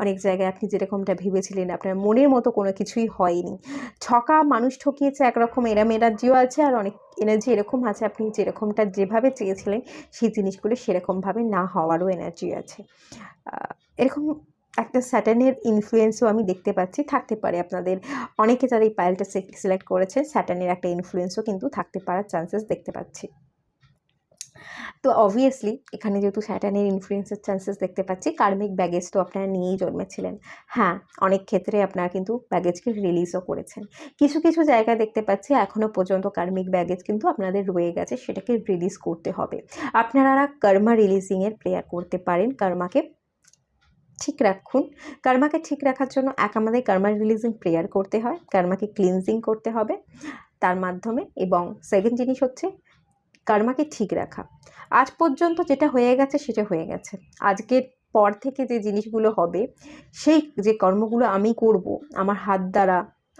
Speaker 1: অনেক জায়গায় আপনি যেরকমটা ভেবেছিলেন আপনার মনের মতো কোনো কিছুই হয়নি। মানুষ ঠকিয়েছে একরকম, এনার্জিও আছে। আর অনেক এনার্জি এরকম আছে, আপনি যেরকমটা যেভাবে চেয়েছিলেন সেই জিনিসগুলো সেরকমভাবে না হওয়ারও এনার্জি আছে। এরকম একটা স্যাটার্নের ইনফ্লুয়েন্সও আমি দেখতে পাচ্ছি, থাকতে পারে আপনাদের অনেকে যারা এই পাইলটা সিলেক্ট করেছে, স্যাটার্নের একটা ইনফ্লুয়েন্সও কিন্তু থাকতে পারার চান্সেস দেখতে পাচ্ছি। তো অবভিয়াসলি এখানে যেহেতু স্যাটার্নের ইনফ্লুয়েন্সের চান্সেস দেখতে পাচ্ছি, কার্মিক ব্যাগেজ তো আপনারা নিয়েই জন্মেছিলেন। হ্যাঁ, অনেক ক্ষেত্রে আপনারা কিন্তু ব্যাগেজকে রিলিজও করেছেন। কিছু কিছু জায়গায় দেখতে পাচ্ছি এখনও পর্যন্ত কার্মিক ব্যাগেজ কিন্তু আপনাদের রয়ে গেছে, সেটাকে রিলিজ করতে হবে। আপনারা কর্মা রিলিজিংয়ের প্রেয়ার করতে পারেন, কর্মাকে ঠিক রাখুন। কর্মাকে ঠিক রাখার জন্য আমাদের কর্মা রিলিজিং প্রেয়ার করতে হয়, কর্মাকে ক্লিনজিং করতে হবে তার মাধ্যমে। এবং সেকেন্ড জিনিস হচ্ছে কর্মাকে ঠিক রাখা। আজ পর্যন্ত যেটা হয়ে গেছে সেটা হয়ে গেছে। আজকের পর থেকে যে জিনিসগুলো হবে, সেই যে কর্মগুলো আমি করব আমার হাত দ্বারা,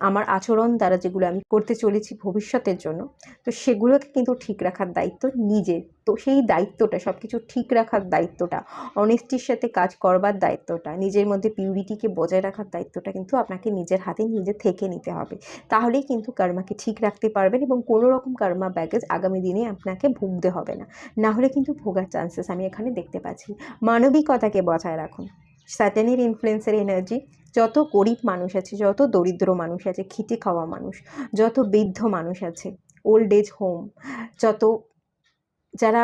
Speaker 1: আমার আচরণ দ্বারা, যেগুলো আমি করতে চলেছি ভবিষ্যতের জন্য, তো সেগুলোকে কিন্তু ঠিক রাখার দায়িত্ব নিজের। তো সেই দায়িত্বটা, সব কিছু ঠিক রাখার দায়িত্বটা, অনেস্টির সাথে কাজ করবার দায়িত্বটা, নিজের মধ্যে পিউরিটিকে বজায় রাখার দায়িত্বটা কিন্তু আপনাকে নিজের হাতে নিজে থেকে নিতে হবে। তাহলেই কিন্তু কর্মাকে ঠিক রাখতে পারবেন এবং কোনো রকম কর্মা ব্যাগেজ আগামী দিনে আপনাকে ভুগতে হবে না। না হলে কিন্তু ভোগার চান্সেস আমি এখানে দেখতে পাচ্ছি। মানবিকতাকে বজায় রাখুন। স্যাটার্নের ইনফ্লুয়েন্সের এনার্জি, যত গরিব মানুষ আছে, যত দরিদ্র মানুষ আছে, খেটে খাওয়া মানুষ, যত বৃদ্ধ মানুষ আছে, ওল্ড এজ হোম, যত যারা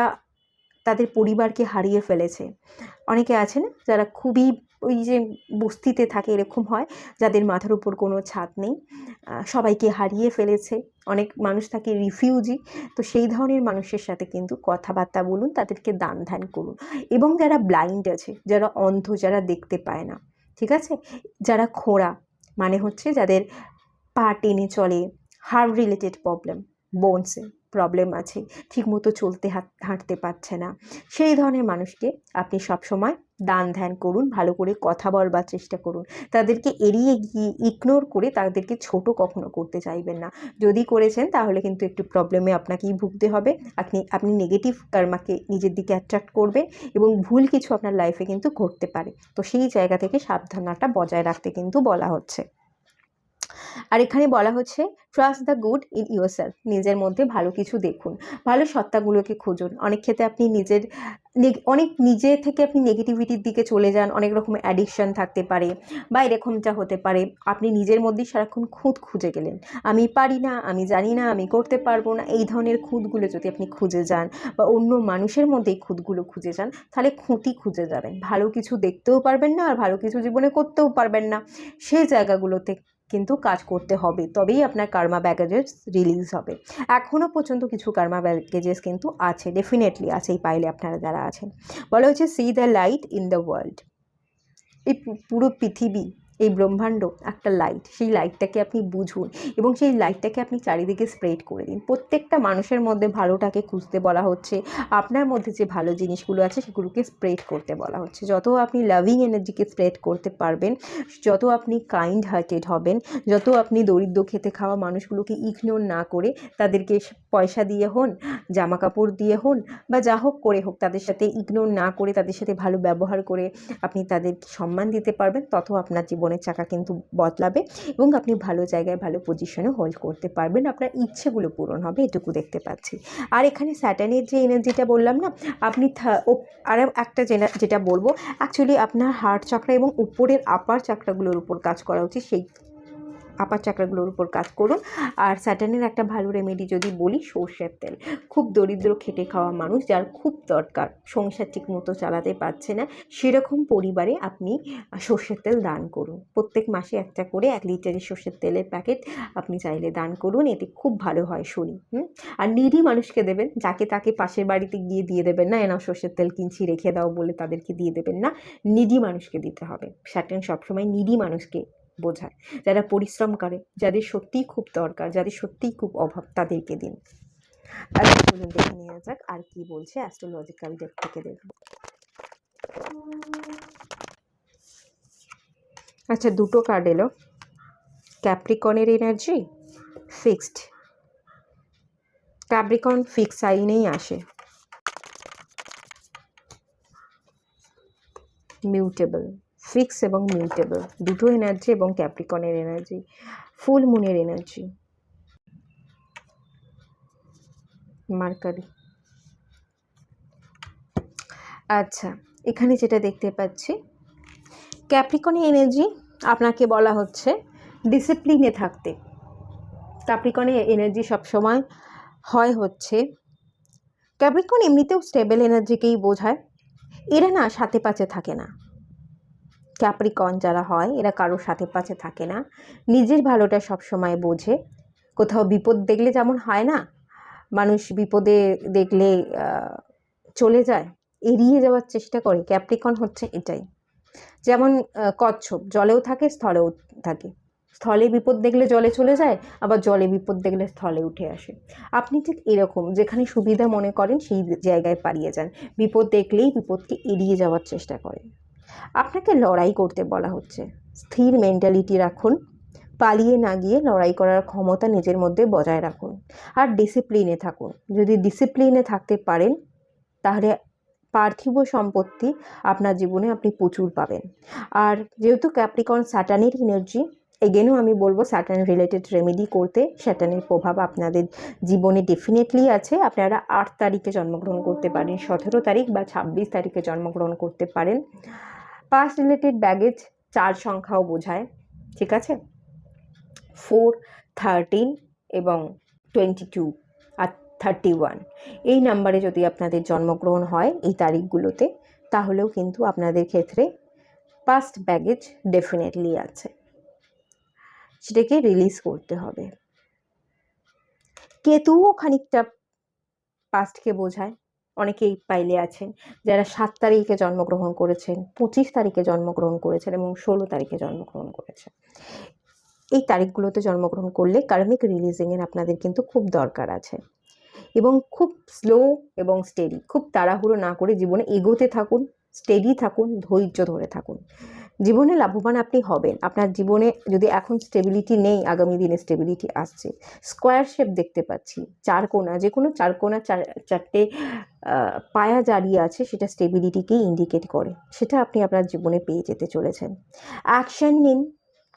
Speaker 1: তাদের পরিবারকে হারিয়ে ফেলেছে, অনেকে আছে না যারা খুবই ওই যে বস্তিতে থাকে, এরকম হয় যাদের মাথার উপর কোনো ছাদ নেই, সবাইকে হারিয়ে ফেলেছে, অনেক মানুষ থাকে রিফিউজি। তো সেই ধরনের মানুষের সাথে কিন্তু কথাবার্তা বলুন, তাদেরকে দান ধ্যান করুন। এবং যারা ব্লাইন্ড আছে, যারা অন্ধ, যারা দেখতে পায় না, ঠিক আছে, যারা খোঁড়া মানে হচ্ছে যাদের পা টেনে চলে, হার্ট রিলেটেড প্রবলেম, বোনসে প্রবলেম আছে, ঠিকমতো চলতে হাঁটতে পারছে না, সেই ধরনের মানুষকে আপনি সবসময় দান ধ্যান করুন, ভালো করে কথা বলবার চেষ্টা করুন। তাদেরকে এড়িয়ে গিয়ে ইগনোর করে তাদেরকে ছোট কখনো করতে চাইবেন না। যদি করেছেন তাহলে কিন্তু একটু প্রবলেমে আপনাকেই ভুগতে হবে। আপনি নেগেটিভ কর্মাকে নিজের দিকে অ্যাট্রাক্ট করবেন এবং ভুল কিছু আপনার লাইফে কিন্তু ঘটতে পারে। তো সেই জায়গা থেকে সাবধানতা বজায় রাখতে কিন্তু বলা হচ্ছে। আর এখানে বলা হচ্ছে trust the good in your self. নিজের মধ্যে ভালো কিছু দেখুন, ভালো সত্তাগুলোকে খুঁজুন। অনেক ক্ষেত্রে আপনি নিজে থেকে আপনি নেগেটিভিটির দিকে চলে যান, অনেক রকমের অ্যাডিকশন থাকতে পারে বা এরকমটা হতে পারে আপনি নিজের মধ্যেই সারাক্ষণ খুঁত খুঁজে গেলেন, আমি পারি না, আমি জানি না, আমি করতে পারবো না, এই ধরনের খুঁতগুলো যদি আপনি খুঁজে যান বা অন্য মানুষের মধ্যে এই খুঁতগুলো খুঁজে যান, তাহলে খুঁতই খুঁজে যাবেন, ভালো কিছু দেখতেও পারবেন না আর ভালো কিছু জীবনে করতেও পারবেন না। সেই জায়গাগুলোতে কিন্তু কাজ করতে হবে, তবেই আপনার কার্মা ব্যাগেজেস রিলিজ হবে। এখনও পর্যন্ত কিছু কার্মা ব্যাগেজেস কিন্তু আছে, ডেফিনেটলি আছে, এই পাইলে আপনারা যারা আছেন। বলা হচ্ছে C the light in the world. এই পুরো পৃথিবী, এই ব্রহ্মাণ্ড একটা লাইট, সেই লাইটটাকে আপনি বুঝুন এবং সেই লাইটটাকে আপনি চারিদিকে স্প্রেড করে দিন। প্রত্যেকটা মানুষের মধ্যে ভালোটাকে খুঁজতে বলা হচ্ছে, আপনার মধ্যে যে ভালো জিনিসগুলো আছে সেগুলোকে স্প্রেড করতে বলা হচ্ছে। যত আপনি লাভিং এনার্জিকে স্প্রেড করতে পারবেন, যত আপনি কাইন্ড হার্টেড হবেন, যত আপনি দরিদ্র খেতে খাওয়া মানুষগুলোকে ইগনোর না করে তাদেরকে পয়সা দিয়ে হন, জামা কাপড় দিয়ে হন বা যা হোক করে হোক, তাদের সাথে ইগনোর না করে তাদের সাথে ভালো ব্যবহার করে আপনি তাদেরকে সম্মান দিতে পারবেন, তত আপনার জীবনের চাকা কিন্তু বদলাবে এবং আপনি ভালো জায়গায় ভালো পজিশনে হোল্ড করতে পারবেন, আপনার ইচ্ছেগুলো পূরণ হবে, এটুকু দেখতে পাচ্ছি। আর এখানে স্যাটার্নের যে এনার্জিটা বললাম না, আপনি আর একটা যেটা বলবো, অ্যাকচুয়ালি আপনার হার্ট চাকরা এবং উপরের আপার চাকরাগুলোর উপর কাজ করা উচিত, সেই আপার চাকরাগুলোর উপর কাজ করুন। আর স্যাটার্নের একটা ভালো রেমেডি যদি বলি, সর্ষের তেল। খুব দরিদ্র খেটে খাওয়া মানুষ যার খুব দরকার, সংসার ঠিক মতো চালাতে পারছে না, সেরকম পরিবারে আপনি সর্ষের তেল দান করুন। প্রত্যেক মাসে একটা করে 1 লিটারের সর্ষের তেলের প্যাকেট আপনি চাইলে দান করুন, এতে খুব ভালো হয় শরীর। আর নিডি মানুষকে দেবেন, যাকে তাকে পাশের বাড়িতে গিয়ে দিয়ে দেবেন না, এনাও সর্ষের তেল কিনছি রেখে দাও বলে তাদেরকে দিয়ে দেবেন না, নিডি মানুষকে দিতে হবে। স্যাটার্ন সবসময় নিডি মানুষকে বোঝায়, যারা পরিশ্রম করে, যাদের সত্যিই খুব দরকার, যাদের সত্যিই খুব অভাব, তাদেরকে দিন। আচ্ছা চলুন দেখে নেওয়া যাক আর কি বলছে অ্যাস্ট্রোলজিক্যাল ডেক থেকে। দেখব। আচ্ছা, দুটো কার্ড এলো। ক্যাপ্রিকনের এনার্জি ফিক্সড, ক্যাপ্রিকন ফিক্স সাইনেই আসে, মিউটেবল, ফিক্স এবং মিউটেবল দুটো এনার্জি, এবং ক্যাপ্রিকনের এনার্জি, ফুল মুনের এনার্জি, মার্কারি। আচ্ছা, এখানে যেটা দেখতে পাচ্ছি, ক্যাপ্রিকনের এনার্জি আপনাকে বলা হচ্ছে ডিসিপ্লিনে থাকতে। ক্যাপ্রিকনের এনার্জি সবসময় হচ্ছে, ক্যাপ্রিকন এমনিতেও স্টেবল এনার্জিকেই বোঝায়, এরা না সাথে পাচে থাকে না। ক্যাপ্রিকন যারা হয় এরা কারোর সাথে পাচে থাকে না, নিজের ভালোটা সবসময় বোঝে। কোথাও বিপদ দেখলে যেমন হয় না, মানুষ বিপদে দেখলে চলে যায়, এড়িয়ে যাওয়ার চেষ্টা করে, ক্যাপ্রিকন হচ্ছে এটাই। যেমন কচ্ছপ জলেও থাকে, স্থলেও থাকে। স্থলে বিপদ দেখলে জলে চলে যায়, আবার জলে বিপদ দেখলে স্থলে উঠে আসে। আপনি ঠিক এরকম, যেখানে সুবিধা মনে করেন সেই জায়গায় পালিয়ে যান, বিপদ দেখলেই বিপদকে এড়িয়ে যাওয়ার চেষ্টা করেন। আপনাকে লড়াই করতে বলা হচ্ছে। স্থির মেন্টালিটি রাখুন, পালিয়ে না গিয়ে লড়াই করার ক্ষমতা নিজের মধ্যে বজায় রাখুন, আর ডিসিপ্লিনে থাকুন। যদি ডিসিপ্লিনে থাকতে পারেন তাহলে পার্থিব সম্পত্তি আপনার জীবনে আপনি প্রচুর পাবেন। আর যেহেতু ক্যাপ্রিকন স্যাটার্নের এনার্জি, এগেনও আমি বলবো স্যাটার্ন রিলেটেড রেমেডি করতে। স্যাটার্নের প্রভাব আপনাদের জীবনে ডেফিনেটলি আছে। আপনারা 8 তারিখে জন্মগ্রহণ করতে পারেন, 17 তারিখ বা 26 তারিখে জন্মগ্রহণ করতে পারেন। পাস্ট রিলেটেড ব্যাগেজ 4 সংখ্যাও বোঝায়, ঠিক আছে? 4, 13 এবং 22 আর 31 এই নাম্বারে যদি আপনাদের জন্মগ্রহণ হয় এই তারিখগুলোতে, তাহলেও কিন্তু আপনাদের ক্ষেত্রে পাস্ট ব্যাগেজ ডেফিনেটলি আছে, সেটাকে রিলিজ করতে হবে। কেতুও খানিকটা পাস্টকে বোঝায়। অনেকেই পাইলে আছেন যারা 7 তারিখে জন্মগ্রহণ করেছেন, 25 তারিখে জন্মগ্রহণ করেছেন এবং 16 তারিখে জন্মগ্রহণ করেছেন। এই তারিখগুলোতে জন্মগ্রহণ করলে কার্মিক রিলিজিংয়ের আপনাদের কিন্তু খুব দরকার আছে। এবং খুব স্লো এবং স্টেডি, খুব তাড়াহুড়ো না করে জীবনে এগোতে থাকুন, স্টেডি থাকুন, ধৈর্য ধরে থাকুন। জীবনে লাভবান আপনি হবেন। আপনার জীবনে যদি এখন স্টেবিলিটি নেই, আগামী দিনে স্টেবিলিটি আসছে। স্কোয়ার শেপ দেখতে পাচ্ছি, 4 কোণা, যে কোনো 4 কোণা 4টে পায়া দাঁড়িয়ে আছে, সেটা স্টেবিলিটিকেই ইন্ডিকেট করে। সেটা আপনি আপনার জীবনে পেয়ে যেতে চলেছেন। অ্যাকশন নিন,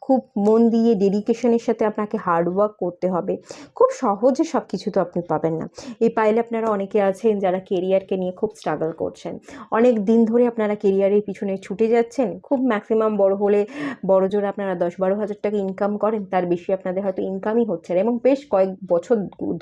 Speaker 1: খুব মন দিয়ে ডেডিকেশনের সাথে আপনাকে হার্ডওয়ার্ক করতে হবে। খুব সহজে সব কিছু তো আপনি পাবেন না। এই পাইলে আপনারা অনেকে আছেন যারা কেরিয়ারকে নিয়ে খুব স্ট্রাগল করছেন। অনেক দিন ধরে আপনারা কেরিয়ারের পিছনে ছুটে যাচ্ছেন। খুব ম্যাক্সিমাম বড় হলে বড় জোরে আপনারা 10-12 হাজার টাকা ইনকাম করেন, তার বেশি আপনাদের হয়তো ইনকামই হচ্ছে না, এবং বেশ কয়েক বছর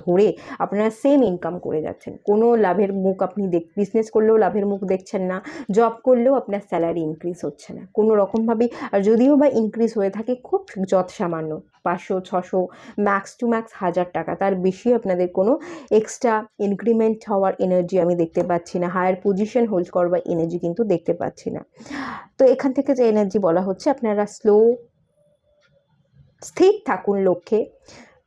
Speaker 1: ধরে আপনারা সেম ইনকাম করে যাচ্ছেন। কোনো লাভের মুখ আপনি বিজনেস করলেও লাভের মুখ দেখছেন না, জব করলেও আপনার স্যালারি ইনক্রিজ হচ্ছে না কোনো রকমভাবেই। আর যদিও বা ইনক্রিজ হয়ে থাকে খুব যৎ সামান্য, 500-600, ম্যাক্স টু ম্যাক্স 1000 টাকা, তার বেশি আপনাদের কোনো এক্সট্রা ইনক্রিমেন্ট হওয়ার এনার্জি আমি দেখতে পাচ্ছি না। হায়ার পজিশন হোল্ড করবার এনার্জি কিন্তু দেখতে পাচ্ছি না। তো এখান থেকে যে এনার্জি বলা হচ্ছে, আপনারা স্থির থাকুন লক্ষ্যে।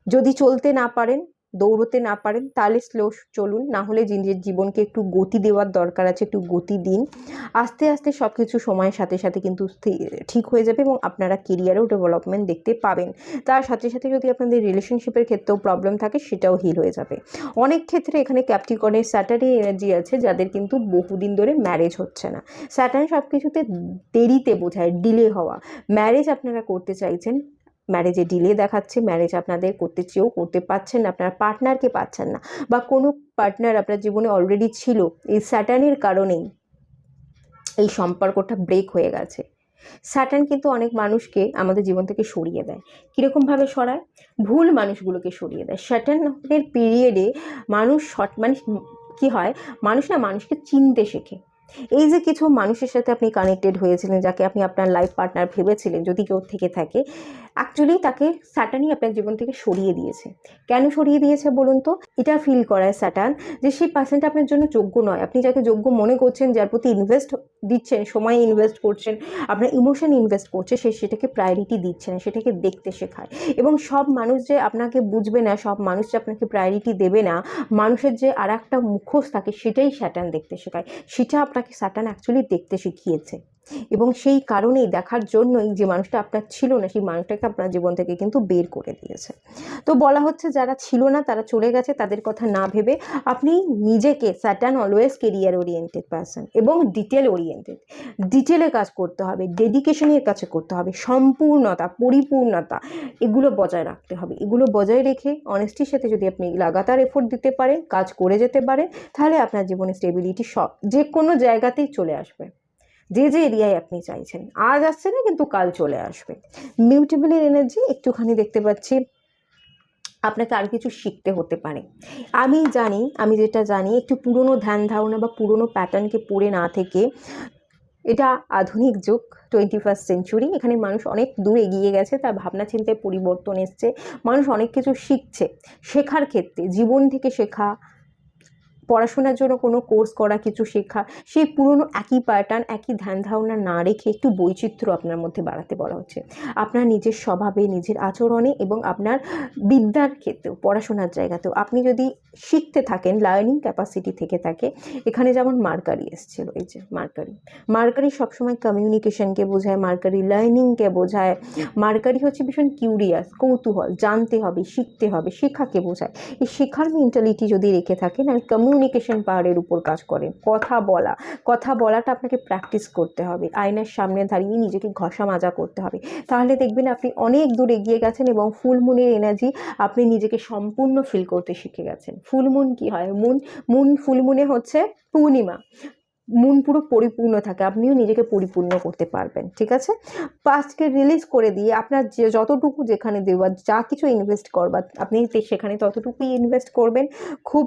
Speaker 1: যদি চলতে না পারেন, দৌড়তে না পারেন, তাহলে স্লো চলুন, না হলে নিজের জীবনকে একটু গতি দেওয়ার দরকার আছে, একটু গতি দিন। আস্তে আস্তে সব কিছু সময়ের সাথে সাথে কিন্তু ঠিক হয়ে যাবে এবং আপনারা কেরিয়ারেও ডেভেলপমেন্ট দেখতে পাবেন। তার সাথে সাথে যদি আপনাদের রিলেশনশিপের ক্ষেত্রেও প্রবলেম থাকে, সেটাও হিল হয়ে যাবে। অনেক ক্ষেত্রে এখানে ক্যাপ্রিকর্নের স্যাটার্ন এনার্জি আছে যাদের কিন্তু বহুদিন ধরে ম্যারেজ হচ্ছে না। স্যাটার্ন সব কিছুতে দেরিতে বোঝায়, ডিলে হওয়া। ম্যারেজ আপনারা করতে চাইছেন, ম্যারেজে ডিলে দেখাচ্ছে, ম্যারেজ আপনাদের করতে চেয়েও করতে পারছেন না, আপনারা পার্টনারকে পাচ্ছেন না, বা কোনো পার্টনার আপনার জীবনে অলরেডি ছিল, এই স্যাটার্নের কারণেই এই সম্পর্কটা ব্রেক হয়ে গেছে। স্যাটার্ন কিন্তু অনেক মানুষকে আমাদের জীবন থেকে সরিয়ে দেয়। কীরকমভাবে সরায়? ভুল মানুষগুলোকে সরিয়ে দেয়। স্যাটার্নের পিরিয়ডে মানুষ কী হয়, মানুষ না মানুষকে চিনতে শেখে। এই যে কিছু মানুষের সাথে আপনি কানেক্টেড হয়েছিলেন, যাকে আপনি আপনার লাইফ পার্টনার ভেবেছিলেন, যদি কেউ থেকে থাকে, অ্যাকচুয়ালি তাকে স্যাটার্নই আপনার জীবন থেকে সরিয়ে দিয়েছে। কেন সরিয়ে দিয়েছে বলুন তো? এটা ফিল করায় স্যাটার্ন যে সেই পার্সনটা আপনার জন্য যোগ্য নয়। আপনি যাকে যোগ্য মনে করছেন, যার প্রতি ইনভেস্ট দিচ্ছেন, সময় ইনভেস্ট করছেন, আপনার ইমোশন ইনভেস্ট করছে, সে সেটাকে প্রায়োরিটি দিচ্ছে না, সেটাকে দেখতে শেখায়। এবং সব মানুষ যে আপনাকে বুঝবে না, সব মানুষ যে আপনাকে প্রায়োরিটি দেবে না, মানুষের যে আর একটা মুখোশ থাকে, সেটাই স্যাটার্ন দেখতে শেখায়। সেটা আপনাকে স্যাটার্ন অ্যাকচুয়ালি দেখতে শিখিয়েছে, এবং সেই কারণেই, দেখার জন্যই যে মানুষটা আপনার ছিল না, সেই মানুষটাকে আপনার জীবন থেকে কিন্তু বের করে দিয়েছে। তো বলা হচ্ছে যারা ছিল না তারা চলে গেছে, তাদের কথা না ভেবে আপনি নিজেকে, Saturn always career oriented person এবং ডিটেল ওরিয়েন্টেড, ডিটেলে কাজ করতে হবে, ডেডিকেশনের কাছে করতে হবে, সম্পূর্ণতা, পরিপূর্ণতা, এগুলো বজায় রাখতে হবে। এগুলো বজায় রেখে অনেস্টির সাথে যদি আপনি লাগাতার এফোর্ট দিতে পারেন, কাজ করে যেতে পারেন, তাহলে আপনার জীবনে স্টেবিলিটি যে কোনো জায়গাতেই চলে আসবে। যে এরিয়ায় আপনি চাইছেন, আজ আসছে না কিন্তু কাল চলে আসবে। মিউটেবলের এনার্জি একটুখানি দেখতে পাচ্ছি, আপনাকে আর কিছু শিখতে হতে পারে। আমি যেটা জানি, একটু পুরনো ধ্যান ধারণা বা পুরনো প্যাটার্নকে পড়ে না থেকে, এটা আধুনিক যুগ, 21st সেঞ্চুরি, এখানে মানুষ অনেক দূর এগিয়ে গেছে, তার ভাবনা চিন্তায় পরিবর্তন এসছে, মানুষ অনেক কিছু শিখছে। শেখার ক্ষেত্রে, জীবন থেকে শেখা, পড়াশোনার জন্য কোনো কোর্স করা, কিছু শেখা, সেই পুরনো একই প্যাটার্ন, একই ধ্যান ধারণা না রেখে একটু বৈচিত্র্য আপনার মধ্যে বাড়াতে বলা হচ্ছে। আপনার নিজের স্বভাবে, নিজের আচরণে এবং আপনার বিদ্যার ক্ষেত্রেও, পড়াশোনার জায়গাতেও আপনি যদি শিখতে থাকেন, লার্নিং ক্যাপাসিটি থেকে থাকে, এখানে যেমন মার্কারি এসেছিল, এই যে মার্কারি সবসময় কমিউনিকেশনকে বোঝায়, মার্কারি লার্নিংকে বোঝায়, মার্কারি হচ্ছে ভীষণ কিউরিয়াস, কৌতূহল, জানতে হবে, শিখতে হবে, শেখাকে বোঝায়। এই শেখার মেন্টালিটি যদি রেখে থাকেন আর কমিউনিকেশন পাওয়ারের উপর কাজ করেন, কথা বলাটা আপনাকে প্র্যাকটিস করতে হবে, আয়নার সামনে দাঁড়িয়ে নিজেকে ঘষা মাজা করতে হবে, তাহলে দেখবেন আপনি অনেক দূর এগিয়ে গেছেন এবং ফুল মুনের এনার্জি আপনি নিজেকে সম্পূর্ণ ফিল করতে শিখে গেছেন। ফুল মুন কি হয়? ফুল মুনে হচ্ছে পূর্ণিমা, মন পুরো পরিপূর্ণ থাকে, আপনিও নিজেকে পরিপূর্ণ করতে পারবেন। ঠিক আছে, পাস্টকে রিলিজ করে দিয়ে আপনার যে যতটুকু যেখানে দেওয়া, যা কিছু ইনভেস্ট করবার আপনি সেখানে ততটুকুই ইনভেস্ট করবেন, খুব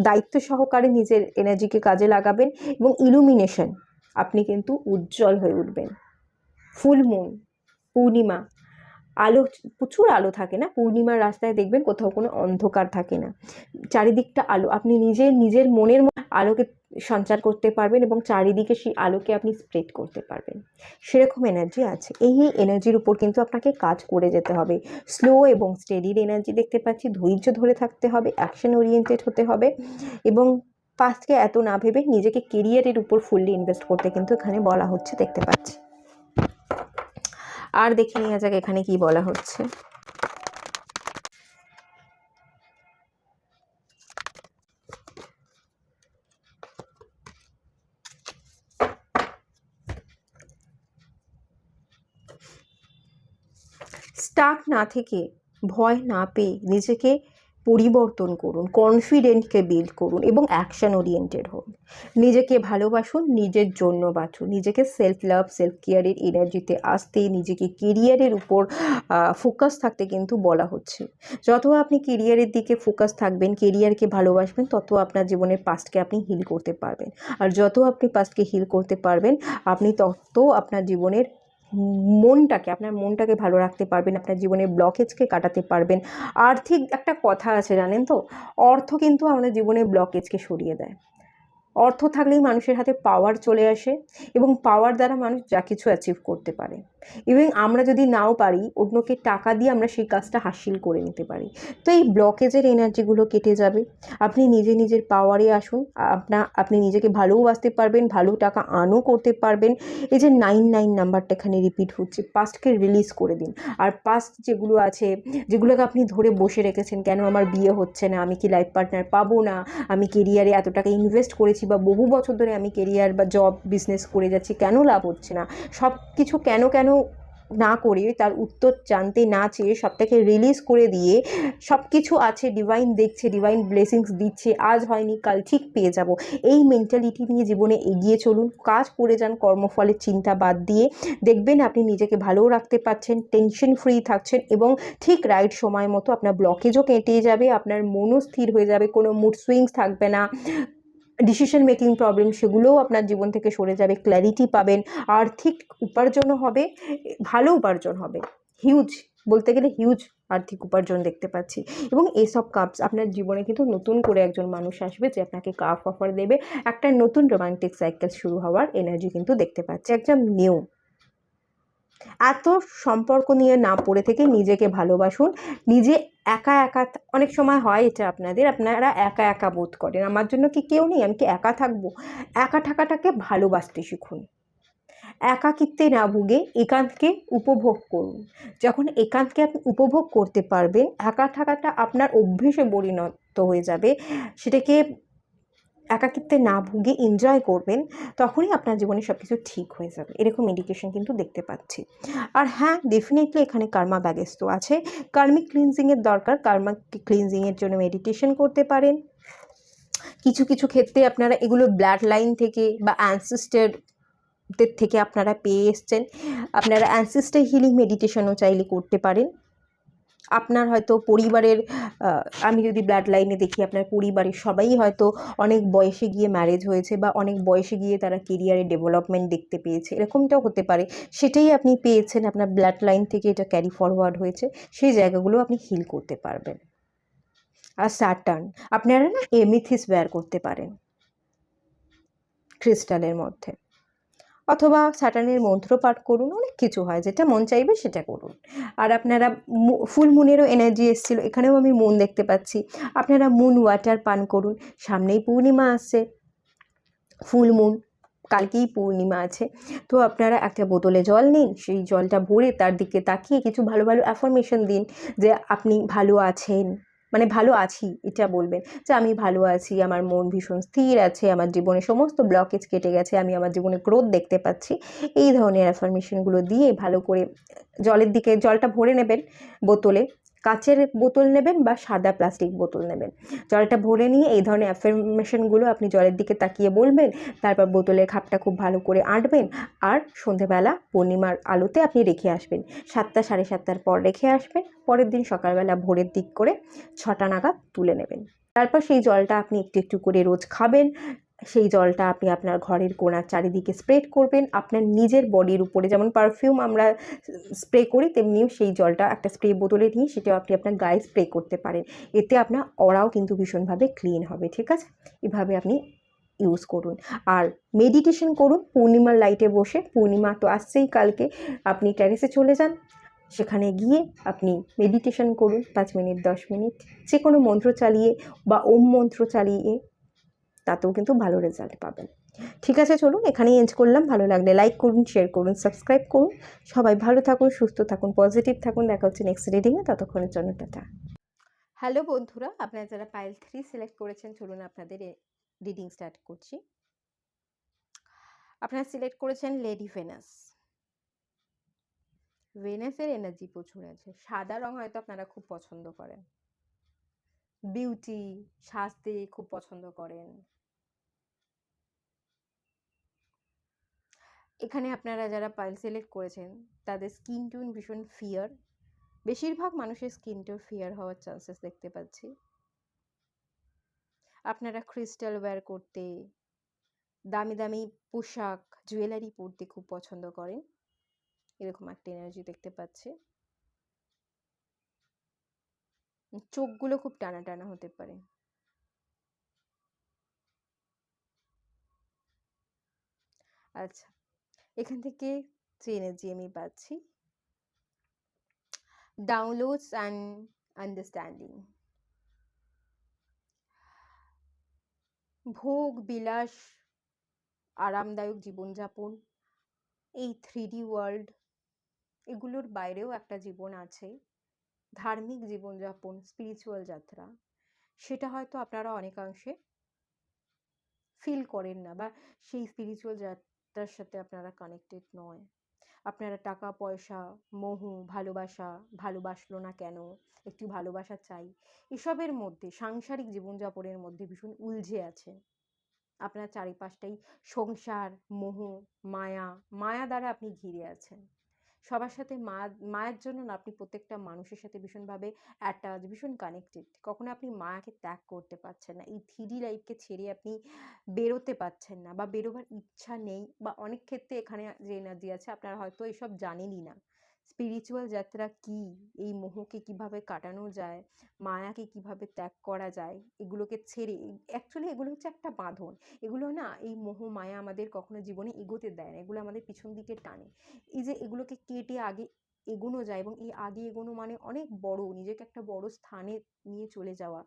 Speaker 1: দায়িত্ব সহকারে নিজের এনার্জিকে কাজে লাগাবেন এবং ইলুমিনেশন, আপনি কিন্তু উজ্জ্বল হয়ে উঠবেন। ফুল মুন, পূর্ণিমা, আলো, প্রচুর আলো থাকে না পূর্ণিমার রাস্তায়, দেখবেন কোথাও কোনো অন্ধকার থাকে না, চারিদিকটা আলো, আপনি নিজের মনের আলোকে সঞ্চার করতে পারবেন এবং চারিদিকে সেই আলোকে আপনি স্প্রেড করতে পারবেন, সেরকম এনার্জি আছে। এই এনার্জির উপর কিন্তু আপনাকে কাজ করে যেতে হবে। স্লো এবং স্টেডির এনার্জি দেখতে পাচ্ছি, ধৈর্য ধরে থাকতে হবে, অ্যাকশন ওরিয়েন্টেড হতে হবে এবং পাস্টকে এত না ভেবে নিজেকে কেরিয়ারের উপর ফুললি ইনভেস্ট করতে কিন্তু এখানে বলা হচ্ছে, দেখতে পাচ্ছি। আর দেখে নেওয়া যাক এখানে কি বলা হচ্ছে। স্টাক না থেকে, ভয় না পেয়ে নিজেকে পরিবর্তন করুন, কনফিডেন্টকে বিল্ড করুন এবং অ্যাকশন ওরিয়েন্টেড হন। নিজেকে ভালোবাসুন, নিজের জন্য বাঁচুন, নিজেকে সেলফ লাভ, সেলফ কেয়ারের এনার্জিতে আসতে, নিজেকে কেরিয়ারের উপর ফোকাস থাকতে কিন্তু বলা হচ্ছে। যত আপনি কেরিয়ারের দিকে ফোকাস থাকবেন, কেরিয়ারকে ভালোবাসবেন, তত আপনার জীবনের পাস্টকে আপনি হিল করতে পারবেন। আর যত আপনি পাস্টকে হিল করতে পারবেন, আপনি তত আপনার জীবনের আপনার মনটাকে ভালো রাখতে পারবেন, আপনার জীবনের ব্লকেজকে কাটাতে পারবেন। আর্থিক একটা কথা আছে জানেন তো, অর্থ কিন্তু আমাদের জীবনের ব্লকেজকে সরিয়ে দেয়। অর্থ থাকলেই মানুষের হাতে পাওয়ার চলে আসে এবং পাওয়ার দ্বারা মানুষ যা কিছু অ্যাচিভ করতে পারে। এবং আমরা যদি নাও পারি, অন্যকে টাকা দিয়ে আমরা সেই কাজটা হাসিল করে নিতে পারি। তো এই ব্লকেজের এনার্জিগুলো কেটে যাবে, আপনি নিজের পাওয়ারে আসুন, আপনি নিজেকে ভালোবাসতে পারবেন, ভালো টাকা আর্নও করতে পারবেন। এই যে 99 নাম্বারটা এখানে রিপিট হচ্ছে, পাস্টকে রিলিজ করে দিন। আর পাস্ট যেগুলো আছে, যেগুলোকে আপনি ধরে বসে রেখেছেন, কেন আমার বিয়ে হচ্ছে না, আমি কি লাইফ পার্টনার পাবো না, আমি কেরিয়ারে এত টাকা ইনভেস্ট করেছি বা বহু বছর ধরে আমি কেরিয়ার বা জব বিজনেস করে যাচ্ছি, কেন লাভ হচ্ছে না, সব কিছু কেন না করে, তার উত্তর জানতে না চেয়ে সবটাকে রিলিজ করে দিয়ে, সব কিছু আছে, ডিভাইন দেখছে, ডিভাইন ব্লেসিংস দিচ্ছে, আজ হয়নি কাল ঠিক পেয়ে যাব, এই মেন্টালিটি নিয়ে জীবনে এগিয়ে চলুন, কাজ করে যান, কর্মফলের চিন্তা বাদ দিয়ে। দেখবেন আপনি নিজেকে ভালোও রাখতে পারছেন, টেনশন ফ্রি থাকছেন এবং ঠিক রাইট সময় মতো আপনার ব্লকেজও কেটে যাবে, আপনার মনও স্থির হয়ে যাবে, কোনো মুড সুইংস থাকবে না, ডিসিশন মেকিং প্রবলেম সেগুলোও আপনার জীবন থেকে সরে যাবে, ক্ল্যারিটি পাবেন, আর্থিক উপার্জনও হবে, ভালো উপার্জন হবে, হিউজ, বলতে গেলে হিউজ আর্থিক উপার্জন দেখতে পাচ্ছি। এবং এইসব কাপস আপনার জীবনে কিন্তু নতুন করে একজন মানুষ আসবে যে আপনাকে কাপ অফার দেবে, একটা নতুন রোমান্টিক সাইকেল শুরু হওয়ার এনার্জি কিন্তু দেখতে পাচ্ছি, একদম নিউ। এত সম্পর্ক নিয়ে না পড়ে থেকে নিজেকে ভালোবাসুন। নিজে একা অনেক সময় হয় এটা আপনারা একা একা বোধ করেন, আমার জন্য কি কেউ নেই, আমি কি একা থাকবো? একা থাকাটাকে ভালোবাসতে শিখুন, একাকিত্বে না ভুগে একান্তকে উপভোগ করুন। যখন একান্তকে আপনি উপভোগ করতে পারবেন, একা থাকাটা আপনার অভ্যেসে পরিণত হয়ে যাবে, সেটাকে একাকিত্বে না ভুগে এনজয় করবেন, তখনই আপনার জীবনে সব কিছু ঠিক হয়ে যাবে, এরকম ইন্ডিকেশন কিন্তু দেখতে পাচ্ছি। আর হ্যাঁ, ডেফিনেটলি এখানে কার্মা ব্যাগেজ তো আছে, কার্মিক ক্লিনজিংয়ের দরকার, কার্মিক ক্লিনজিংয়ের জন্য মেডিটেশন করতে পারেন। কিছু ক্ষেত্রে আপনারা এগুলো ব্লাড লাইন থেকে বা অ্যানসেস্টরদের থেকে আপনারা পেয়ে এসছেন, আপনারা অ্যানসেস্টর হিলিং মেডিটেশনও চাইলে করতে পারেন। আপনার হয়তো পরিবারের, আমি যদি ব্লাড লাইনে দেখি, আপনার পরিবারের সবাই হয়তো অনেক বয়সে গিয়ে ম্যারেজ হয়েছে বা অনেক বয়সে গিয়ে তারা কেরিয়ারে ডেভেলপমেন্ট দেখতে পেয়েছে, এরকমটাও হতে পারে, সেটাই আপনি পেয়েছেন, আপনার ব্লাড লাইন থেকে এটা ক্যারি ফরওয়ার্ড হয়েছে, সেই জায়গাগুলো আপনি হিল করতে পারবেন। আর স্যাটার্ন, আপনারা না এমিথিস ওয়্যার করতে পারেন ক্রিস্টালের মধ্যে, অথবা স্যাটার্নের মন্ত্র পাঠ করুন, অনেক কিছু হয়, যেটা মন চাইবে সেটা করুন। আর আপনারা ফুল মুনেরও এনার্জি এসেছিলো, এখানেও আমি মুন দেখতে পাচ্ছি, আপনারা মুন ওয়াটার পান করুন। সামনেই পূর্ণিমা আসছে, ফুল মুন, কালকেই পূর্ণিমা আছে, তো আপনারা একটা বোতলে জল নিন, সেই জলটা ভরে তার দিকে তাকিয়ে কিছু ভালো ভালো অ্যাফার্মেশন দিন যে আপনি ভালো আছেন, মানে ভালো আছি এটা বলবেন যে আমি ভালো আছি, আমার মন ভীষণ স্থির আছে, আমার জীবনে সমস্ত ব্লকেজ কেটে গেছে, আমি আমার জীবনে গ্রোথ দেখতে পাচ্ছি। এই ধরনের অ্যাফার্মেশনগুলো দিয়ে ভালো করে জলের দিকে, জলটা ভরে নেবেন বোতলে, কাচের বোতল নেবেন বা সাদা প্লাস্টিক বোতল নেবেন, জলটা ভরে নিয়ে এই ধরনের অ্যাফার্মেশনগুলো আপনি জলের দিকে তাকিয়ে বলবেন। তারপর বোতলের খাপটা খুব ভালো করে আঁটবেন, আর সন্ধেবেলা পূর্ণিমার আলোতে আপনি রেখে আসবেন, 7টা 7:30টার পর রেখে আসবেন, পরের দিন সকালবেলা ভোরের দিক করে 6টা নাগাদ তুলে নেবেন। তারপর সেই জলটা আপনি একটু একটু করে রোজ খাবেন। সেই জলটা আপনি আপনার ঘরের কোণার চারিদিকে স্প্রেড করবেন, আপনার নিজের বডির উপরে, যেমন পারফিউম আমরা স্প্রে করি তেমনিও সেই জলটা একটা স্প্রে বোতলে নিয়ে সেটাও আপনি আপনার গায়ে স্প্রে করতে পারেন। এতে আপনার অরাও কিন্তু ভীষণভাবে ক্লিন হবে, ঠিক আছে? এভাবে আপনি ইউজ করুন। আর মেডিটেশন করুন পূর্ণিমার লাইটে বসে, পূর্ণিমা তো আসছেই কালকে, আপনি টেরেসে চলে যান, সেখানে গিয়ে আপনি মেডিটেশন করুন 5 মিনিট 10 মিনিট, যে কোনো মন্ত্র চালিয়ে বা ওম মন্ত্র চালিয়ে, তাতেও কিন্তু ভালো রেজাল্ট পাবেন। ঠিক আছে, চলুন এখানেই এন্ড করলাম। ভালো লাগলে লাইক করুন, শেয়ার করুন, সাবস্ক্রাইব করুন। সবাই ভালো থাকুন, সুস্থ থাকুন, পজিটিভ থাকুন। দেখা হচ্ছে নেক্সট রিডিংয়ে, ততক্ষণের জন্য টাটা। হ্যালো বন্ধুরা, আপনারা যারা পাইল 3 সিলেক্ট করেছেন, চলুন আপনাদের রিডিং স্টার্ট করছি। আপনারা সিলেক্ট করেছেন লেডি ভেনাস। ভেনাসের এনার্জি প্রচুর আছে। সাদা রং হয়তো আপনারা খুব পছন্দ করেন, বিউটি, সাজতে খুব পছন্দ করেন। এখানে আপনারা যারা পাইল সিলেক্ট করেছেন, তাদের স্কিন টোন ভীষণ ফিয়ার, বেশিরভাগ মানুষের স্কিন টোন ফিয়ার হওয়ার চান্সেস দেখতে পাচ্ছি। আপনারা ক্রিস্টাল ওয়্যার করতে, দামি দামি পোশাক, জুয়েলারি পরতে খুব পছন্দ করেন, এরকম একটা এনার্জি দেখতে পাচ্ছি। চোখগুলো খুব টানা টানা হতে পারে। আচ্ছা, এখান থেকে যে এনার্জি আমি পাচ্ছি, ডাউনলোডস অ্যান্ড আন্ডারস্ট্যান্ডিং। ভোগ বিলাস, আরামদায়ক জীবনযাপন, এই 3D ওয়ার্ল্ড, এগুলোর বাইরেও একটা জীবন আছে, ধার্মিক জীবনযাপন, স্পিরিচুয়াল যাত্রা, সেটা হয়তো আপনারা অনেকাংশে ফিল করেন না, বা সেই স্পিরিচুয়াল যাত্রার সাথে আপনারা কানেক্টেড নয়। আপনারা টাকা পয়সা, মোহ, ভালোবাসা, ভালোবাসলো না কেন, একটু ভালোবাসা চাই, এসবের মধ্যে, সাংসারিক জীবনযাপনের মধ্যে ভীষণ উলঝে আছেন। আপনার চারিপাশটাই সংসার, মোহ, মায়া, মায়া দ্বারা আপনি ঘিরে আছেন। সবার সাথে মায়ের জন্য না, আপনি প্রত্যেকটা মানুষের সাথে ভীষণভাবে অ্যাটাচ, ভীষণ কানেক্টেড। কখনো আপনি মায়াকে ত্যাগ করতে পারছেন না, এই 3D লাইফকে ছেড়ে আপনি বেরোতে পারছেন না, বা বেরোবার ইচ্ছা নেই, বা অনেক ক্ষেত্রে এখানে যে এনার্জি আছে, আপনারা হয়তো এসব জানেনই না। স্পিরিচুয়াল যাত্রা কি, এই মোহকে কিভাবে কাটানো যায়, মায়াকে কিভাবে ত্যাগ করা যায়, এগুলোকে ছেড়ে, অ্যাকচুয়ালি এগুলো হচ্ছে একটা বাঁধন। এগুলো না, এই মোহ মায়া আমাদের কখনো জীবনে এগোতে দেয় না, এগুলো আমাদের পিছন দিকে টানে। এই যে এগুলোকে কেটে আগে এগোনো যায়, এবং এই আগে এগোনো মানে অনেক বড়, নিজেকে একটা বড় স্থানে নিয়ে চলে যাওয়া,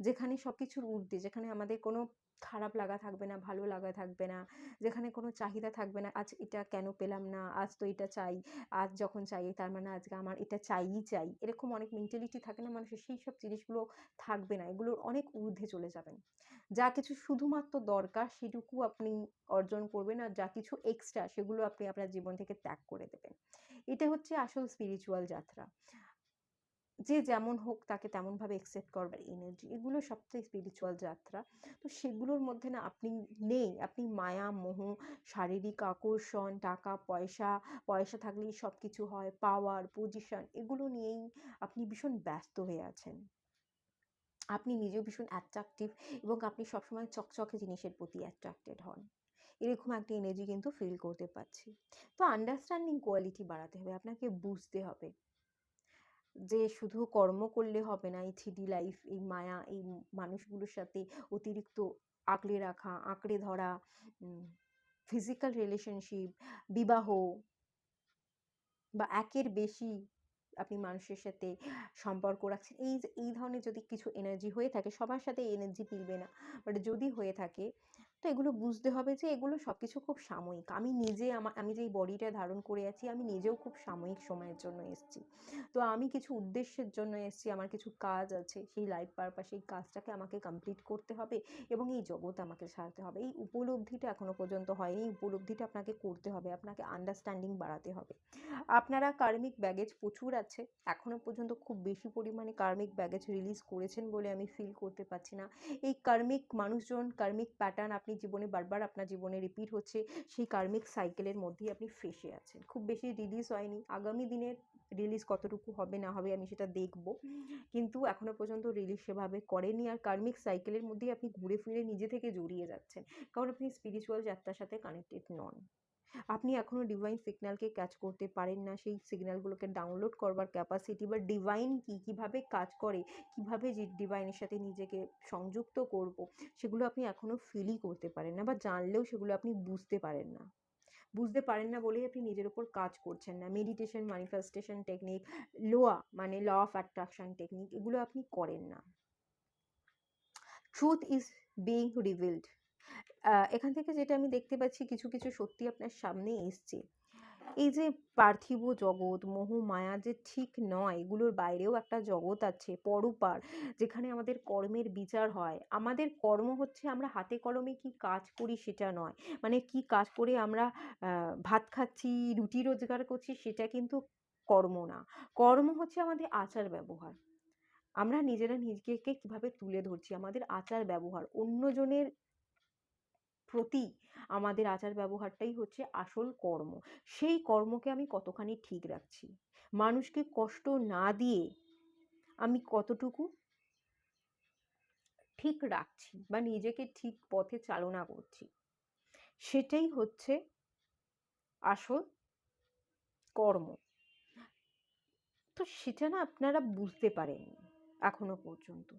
Speaker 1: যেখানে সব কিছুর ঊর্ধ্বে, যেখানে আমাদের কোনো খারাপ লাগা থাকবে না, ভালো লাগা থাকবে না, যেখানে কোনো চাহিদা থাকবে না, আজ এটা কেন পেলাম না, আজ তো এটা চাই, আজ যখন চাই তার মানে আজকে আমার এটা চাইই চাই, এরকম অনেক মেন্টালিটি থাকে না মানুষের, সেই সব জিনিসগুলো থাকবে না, এগুলোর অনেক ঊর্ধ্বে চলে যাবেন। যা কিছু শুধুমাত্র দরকার সেটুকু আপনি অর্জন করবেন, আর যা কিছু এক্সট্রা সেগুলো আপনি আপনার জীবন থেকে ত্যাগ করে দেবেন। এটা হচ্ছে আসল স্পিরিচুয়াল যাত্রা। যে যেমন হোক তাকে তেমনভাবে অ্যাকসেপ্ট করবার এনার্জি, এগুলো সবচেয়ে স্পিরিচুয়াল যাত্রা। তো সেগুলোর মধ্যে না আপনি নেই, আপনি মায়া মোহ, শারীরিক আকর্ষণ, টাকা পয়সা, পয়সা থাকলেই সব কিছু হয়, পাওয়ার পজিশন, এগুলো নিয়েই আপনি ভীষণ ব্যস্ত হয়ে আছেন। আপনি নিজেও ভীষণ অ্যাট্রাকটিভ, এবং আপনি সবসময় চকচকে জিনিসের প্রতি অ্যাট্রাক্টেড হন, এরকম একটা এনার্জি কিন্তু ফিল করতে পারছি। তো আন্ডারস্ট্যান্ডিং কোয়ালিটি বাড়াতে হবে, আপনাকে বুঝতে হবে, যে শুধু কর্ম করলে হবে না, এই 3D লাইফ, এই মায়া, এই মানুষগুলোর সাথে অতিরিক্ত আঁকড়ে ধরা, ফিজিক্যাল রিলেশনশিপ, বিবাহ বা একের বেশি আপনি মানুষের সাথে সম্পর্ক রাখছেন, এই ধরনের যদি কিছু এনার্জি হয়ে থাকে, সবার সাথে এই এনার্জি মিলবে না, বাট যদি হয়ে থাকে, তো এগুলো বুঝতে হবে যে এগুলো সব কিছু খুব সাময়িক। আমি নিজে আমি যেই বডিটা ধারণ করে আছি, আমি নিজেও খুব সাময়িক সময়ের জন্য এসেছি। তো আমি কিছু উদ্দেশ্যের জন্য এসেছি, আমার কিছু কাজ আছে, সেই লাইফ পারপাস, সেই কাজটাকে আমাকে কমপ্লিট করতে হবে এবং এই জগৎ আমাকে ছাড়তে হবে। এই উপলব্ধিটা এখনো পর্যন্ত হয়নি, এই উপলব্ধিটা আপনাকে করতে হবে, আপনাকে আন্ডারস্ট্যান্ডিং বাড়াতে হবে। আপনারা কার্মিক ব্যাগেজ প্রচুর আছে, এখনো পর্যন্ত খুব বেশি পরিমাণে কার্মিক ব্যাগেজ রিলিজ করেছেন বলে আমি ফিল করতে পারছি না। এই কার্মিক মানুষজন, কার্মিক প্যাটার্ন আপনি জীবনে বারবার আপনার জীবনে রিপিট হচ্ছে, সেই কার্মিক সাইকেলের মধ্যেই আপনি ফেসে আছেন। খুব বেশি রিলিজ হয়নি, আগামী দিনের রিলিজ কতটুকু হবে না হবে আমি সেটা দেখব, কিন্তু এখনো পর্যন্ত রিলিজ সেভাবে করেনি। আর কার্মিক সাইকেলের মধ্যেই আপনি ঘুরে ফিরে নিজে থেকে জড়িয়ে যাচ্ছেন, কারণ আপনি স্পিরিচুয়াল যাত্রার সাথে কানেক্টেড নন। আপনি এখনও ডিভাইন সিগন্যালকে ক্যাচ করতে পারেন না, সেই সিগন্যালগুলোকে ডাউনলোড করবার ক্যাপাসিটি বা ডিভাইন কীভাবে কাজ করে, কীভাবে যে ডিভাইনের সাথে নিজেকে সংযুক্ত করব, সেগুলো আপনি এখনও ফিলই করতে পারেন না, বা জানলেও সেগুলো আপনি বুঝতে পারেন না বলেই আপনি নিজের ওপর কাজ করছেন না। মেডিটেশন, ম্যানিফেস্টেশন টেকনিক, লোয়া মানে ল অফ অ্যাট্রাকশন টেকনিক, এগুলো আপনি করেন না। Truth is being revealed. এখান থেকে যেটা আমি দেখতে পাচ্ছি, কিছু কিছু সত্যি আপনার সামনে এসছে। এই যে পার্থিব জগৎ, মোহ মায়া যে ঠিক নয়, এগুলোর বাইরেও একটা জগৎ আছে, পরপার, যেখানে আমাদের কর্মের বিচার হয়। আমাদের কর্ম হচ্ছে আমরা হাতে কলমে কি কাজ করি সেটা নয়, মানে কি কাজ করে আমরা ভাত খাচ্ছি, রুটি রোজগার করছি, সেটা কিন্তু কর্ম না। কর্ম হচ্ছে আমাদের আচার ব্যবহার, আমরা নিজেরা নিজেকে কিভাবে তুলে ধরছি, আমাদের আচার ব্যবহার, অন্যজনের প্রতি আমাদের আচার ব্যবহারটাই হচ্ছে আসল কর্ম। সেই কর্মকে আমি কতখানি ঠিক রাখছি, মানুষকে কষ্ট না দিয়ে আমি কতটুকু ঠিক রাখছি বা নিজেকে ঠিক পথে চালনা করছি, সেটাই হচ্ছে আসল কর্ম। তো সেটা না আপনারা বুঝতে পারেননি এখনো পর্যন্ত।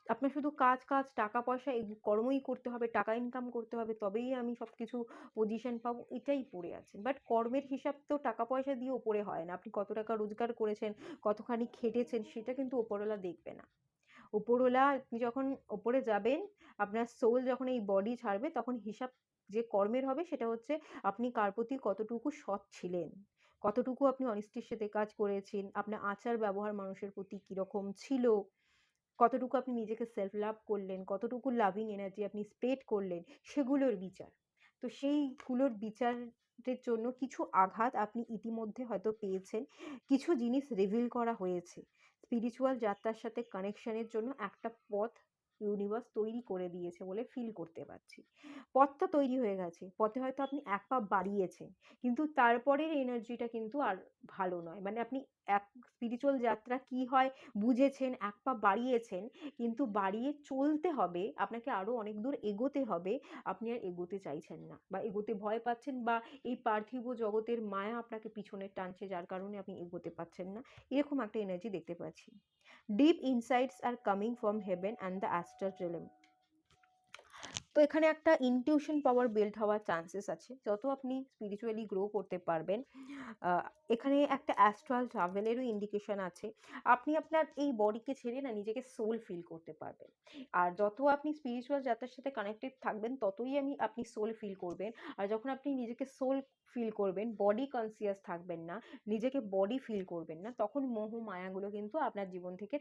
Speaker 1: আপনার শুধু কাজ কাজ, টাকা পয়সা, এই কর্মই করতে হবে, টাকা ইনকাম করতে হবে, তবেই আমি সব কিছু পজিশন পাবো, এটাই পড়ে আছেন। বাট কর্মের হিসাব তো টাকা পয়সা দিয়ে ওপরে হয় না। আপনি কত টাকা রোজগার করেছেন, কতখানি খেটেছেন, সেটা কিন্তু ওপরওয়ালা দেখবে না। ওপরওয়ালা, আপনি যখন ওপরে যাবেন, আপনার সোল যখন এই বডি ছাড়বে, তখন হিসাব যে কর্মের হবে সেটা হচ্ছে আপনি কার প্রতি কতটুকু সৎ ছিলেন, কতটুকু আপনি অনেস্টির সাথে কাজ করেছেন, আপনার আচার ব্যবহার মানুষের প্রতি কীরকম ছিল, কতটুকু আপনি নিজেকে সেলফ লাভ করলেন, কতটুকু লাভিং এনার্জি আপনি স্প্রেড করলেন, সেগুলোর বিচার। তো সেইগুলোর বিচারের জন্য কিছু আঘাত আপনি ইতিমধ্যে হয়তো পেয়েছেন, কিছু জিনিস রিভিল করা হয়েছে। স্পিরিচুয়াল যাত্রার সাথে কানেকশনের জন্য একটা পথ ইউনিভার্স তৈরি করে দিয়েছে বলে ফিল করতে পারছি। পথটা তৈরি হয়ে গেছে, পথে হয়তো আপনি এক পা বাড়িয়েছেন, কিন্তু তারপরের এনার্জিটা কিন্তু আর ভালো নয়। মানে আপনি এক স্পিরিচুয়াল যাত্রা কি হয় বুঝেছেন, এক পা বাড়িয়েছেন, কিন্তু বাড়িয়ে চলতে হবে, আপনাকে আরও অনেক দূর এগোতে হবে, আপনি আর এগোতে চাইছেন না, বা এগোতে ভয় পাচ্ছেন, বা এই পার্থিব জগতের মায়া আপনাকে পিছনে টানছে, যার কারণে আপনি এগোতে পারছেন না, এরকম একটা এনার্জি দেখতে পাচ্ছি। Deep insights are coming from heaven and the Astral realm. তো এখানে একটা ইনটিউশন পাওয়ার বিল্ড হওয়ার চান্সেস আছে, যত আপনি স্পিরিচুয়ালি গ্রো করতে পারবেন। এখানে একটা অ্যাস্ট্রাল ট্রাভেলেরও ইন্ডিকেশন আছে। আপনি আপনার এই বডিকে ছেড়ে না নিজেকে সোল ফিল করতে পারবেন, আর যত আপনি স্পিরিচুয়াল যাত্রার সাথে কানেক্টেড থাকবেন, ততই আপনি সোল ফিল করবেন। আর যখন আপনি নিজেকে সোল ফিল করবেন, বডি কনসিয়াস থাকবেন না, নিজেকে বডি ফিল করবেন না, তখন মোহ মায়াগুলো কিন্তু আপনার জীবন থেকে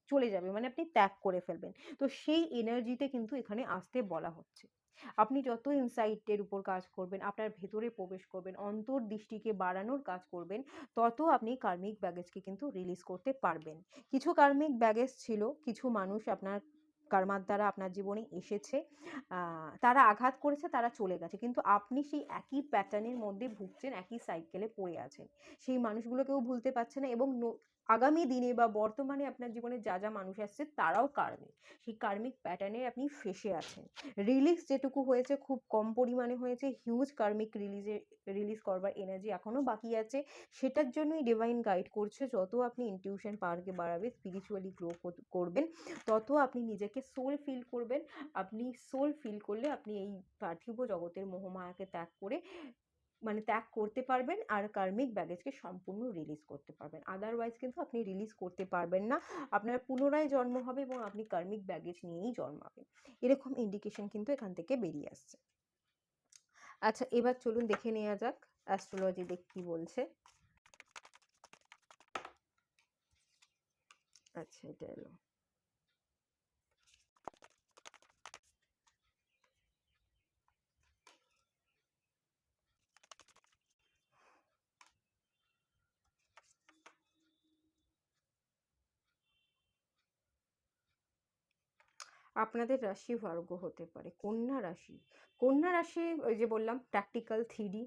Speaker 1: চলে যাবে, মানে আপনি ত্যাগ করে ফেলবেন। তো সেই এনার্জিতে কিন্তু এখানে আসতে বলা হচ্ছে। আপনি যত ইনসাইটের উপর কাজ করবেন, আপনার ভেতরে প্রবেশ করবেন, অন্তর্দৃষ্টিকে বাড়ানোর কাজ করবেন, তত আপনি কার্মিক ব্যাগেজকে কিন্তু রিলিজ করতে পারবেন। কিছু কার্মিক ব্যাগেজ ছিল, কিছু মানুষ আপনার কর্মার দ্বারা আপনার জীবনে এসেছে, তারা আঘাত করেছে, তারা চলে গেছে, কিন্তু আপনি সেই একই প্যাটার্নের মধ্যে ভুগছেন, একই সাইকেলে পড়ে আছেন। সেই মানুষগুলোকেও ভুলতে পারছে না, এবং আগামী দিনে বা বর্তমানে আপনার জীবনে যা যা মানুষ আসছে তারাও কার্মিক, সেই কার্মিক প্যাটার্নে আপনি ফেসে আছেন। রিলিজ যেটুকু হয়েছে খুব কম পরিমাণে হয়েছে, হিউজ কার্মিক রিলিজ করবার এনার্জি এখনও বাকি আছে। সেটার জন্যই ডিভাইন গাইড করছে, যত আপনি ইনটিউশন পাওয়ারকে বাড়াবে, স্পিরিচুয়ালি গ্রো করবেন, তত আপনি নিজেকে সোল ফিল করবেন। আপনি সোল ফিল করলে আপনি এই পার্থিব জগতের মোহমায়াকে ত্যাগ করে, মানে ত্যাগ করতে পারবেন, আর কার্মিক ব্যাগেজকে সম্পূর্ণ রিলিজ করতে পারবেন। আদারওয়াইজ কিন্তু আপনি রিলিজ করতে পারবেন না, আপনার পুনরায় জন্ম হবে এবং আপনি কার্মিক ব্যাগেজ নিয়েই জন্মাবেন, এরকম ইন্ডিকেশন কিন্তু এখান থেকে বেরিয়ে আসছে। আচ্ছা, এবার চলুন দেখে নেওয়া যাক অ্যাস্ট্রোলজি দেখ কি বলছে। আচ্ছা, এটা এলো। আপনাদের রাশি ভার্গ হতে পারে, কন্যা রাশি। কন্যা রাশি ওই যে বললাম প্র্যাকটিক্যাল থ্রিডি,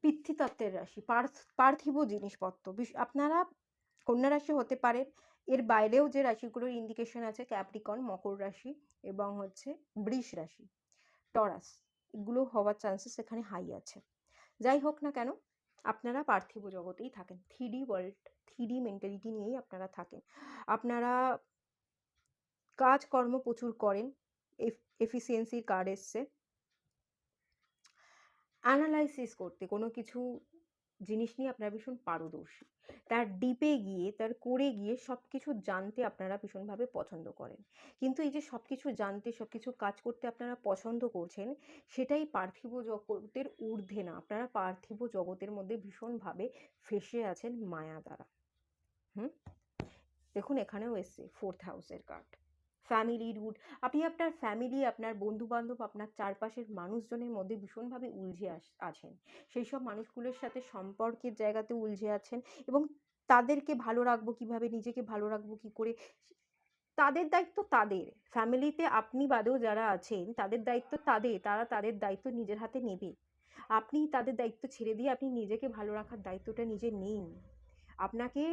Speaker 1: পিতৃতত্ত্বের রাশি, পার্থিব জিনিসপত্র। আপনারা কন্যা রাশি হতে পারেন, এর বাইরেও যে রাশিগুলোর ইন্ডিকেশন আছে ক্যাপ্রিকন, মকর রাশি, এবং হচ্ছে বৃষ রাশি, টরাস, এগুলো হওয়ার চান্সেস এখানে হাই আছে। যাই হোক না কেন, আপনারা পার্থিব জগতেই থাকেন, থ্রিডি ওয়ার্ল্ড, থ্রিডি মেন্টালিটি নিয়েই আপনারা থাকেন। আপনারা কাজকর্ম প্রচুর করেন, এফিসিয়েন্সির কার্ড এসছে। অ্যানালাইসিস করতে, কোনো কিছু জিনিস নিয়ে আপনারা ভীষণ পারদর্শী, তার ডিপে গিয়ে, তার করে গিয়ে সব কিছু জানতে আপনারা ভীষণভাবে পছন্দ করেন। কিন্তু এই যে সব কিছু জানতে, সব কিছু কাজ করতে আপনারা পছন্দ করছেন, সেটাই পার্থিব জগতের ঊর্ধ্বে না, আপনারা পার্থিব জগতের মধ্যে ভীষণভাবে ফেসে আছেন মায়া দ্বারা। দেখুন এখানেও এসছে 4th হাউসের কার্ড, ফ্যামিলি রুট। আপনি আপনার ফ্যামিলি, আপনার বন্ধুবান্ধব, আপনার চারপাশের মানুষজনের মধ্যে ভীষণভাবে উলঝে আছেন, সেই সব মানুষগুলোর সাথে সম্পর্কের জায়গাতে উলঝে আছেন, এবং তাদেরকে ভালো রাখবো কিভাবে, নিজেকে ভালো রাখবো কি করে, তাদের দায়িত্ব তাদের। ফ্যামিলিতে আপনি বাদেও যারা আছেন তাদের দায়িত্ব তাদের, তারা তাদের দায়িত্ব নিজের হাতে নেবে। আপনি তাদের দায়িত্ব ছেড়ে দিয়ে আপনি নিজেকে ভালো রাখার দায়িত্বটা নিজে নিন। আপনাকে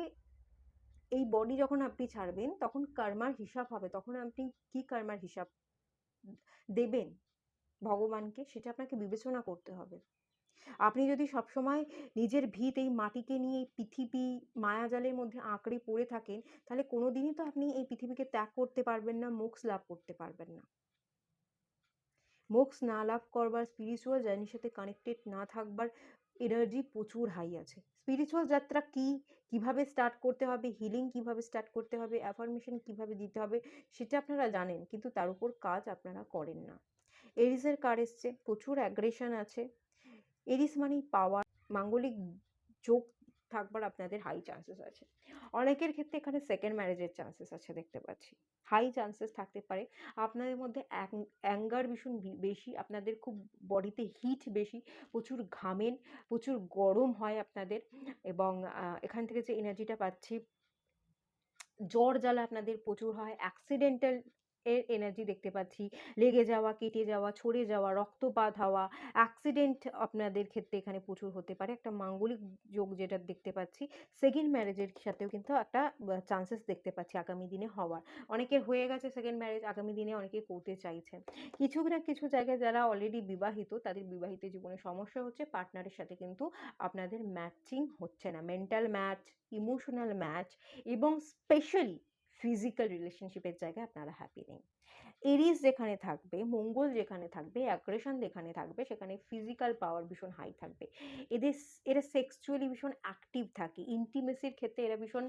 Speaker 1: এই বডি যখন আপনি ছাড়বেন তখন কর্মার হিসাব হবে, তখন আপনি কি কর্মার হিসাব দেবেন ভগবানকে, সেটা আপনাকে বিবেচনা করতে হবে। আপনি যদি সবসময় নিজের ভিত এই মাটিকে নিয়ে, এই পৃথিবী মায়াজালের মধ্যে আঁকড়ে পড়ে থাকেন, তাহলে কোনোদিনই তো আপনি এই পৃথিবীকে ত্যাগ করতে পারবেন না, মোক্ষ লাভ করতে পারবেন না। মোক্ষ না লাভ করবার, স্পিরিচুয়াল জার্নির সাথে কানেক্টেড না থাকবার এনার্জি প্রচুর হাই আছে। স্পিরিচুয়াল যাত্রা কি, কিভাবে স্টার্ট করতে হবে, হিলিং কিভাবে স্টার্ট করতে হবে, অ্যাফার্মেশন কিভাবে দিতে হবে, সেটা আপনারা জানেন, কিন্তু তার উপর কাজ আপনারা করেন না। এরিসের কার্ড এসছে, প্রচুর অ্যাগ্রেশন আছে। এরিস মানেই পাওয়ার, মাঙ্গলিক যোগ থাকবার আপনাদের হাই চান্সেস আছে। অনেকের ক্ষেত্রে এখানে সেকেন্ড ম্যারেজের চান্সেস আছে দেখতে পাচ্ছি, হাই চান্সেস থাকতে পারে। আপনাদের মধ্যে অ্যাঙ্গার ভীষণ বেশি, আপনাদের খুব বডিতে হিট বেশি, প্রচুর ঘামেন, প্রচুর গরম হয় আপনাদের, এবং এখান থেকে যে এনার্জিটা পাচ্ছি, জ্বর জ্বালা আপনাদের প্রচুর হয়, অ্যাক্সিডেন্টাল এর এনার্জি দেখতে পাচ্ছি, লেগে যাওয়া, কেটে যাওয়া, ছড়ে যাওয়া, রক্তপাত হওয়া, অ্যাক্সিডেন্ট আপনাদের ক্ষেত্রে এখানে প্রচুর হতে পারে। একটা মাঙ্গলিক যোগ যেটা দেখতে পাচ্ছি, সেকেন্ড ম্যারেজের সাথেও কিন্তু একটা চান্সেস দেখতে পাচ্ছি আগামী দিনে হওয়ার। অনেকের হয়ে গেছে সেকেন্ড ম্যারেজ, আগামী দিনে অনেকে করতে চাইছেন। কিছু না কিছু জায়গায় যারা অলরেডি বিবাহিত, তাদের বিবাহিত জীবনে সমস্যা হচ্ছে, পার্টনারের সাথে কিন্তু আপনাদের ম্যাচিং হচ্ছে না, মেন্টাল ম্যাচ, ইমোশনাল ম্যাচ, এবং স্পেশালি ফিজিক্যাল রিলেশনশিপের জায়গায় আপনারা হ্যাপি নেই। এরিস যেখানে থাকবে, মঙ্গল যেখানে থাকবে, অ্যাগ্রেশন যেখানে থাকবে, সেখানে ফিজিক্যাল পাওয়ার ভীষণ হাই থাকবে। এরা সেক্সুয়ালি ভীষণ অ্যাক্টিভ থাকে, ইন্টিমেসির ক্ষেত্রে এরা ভীষণ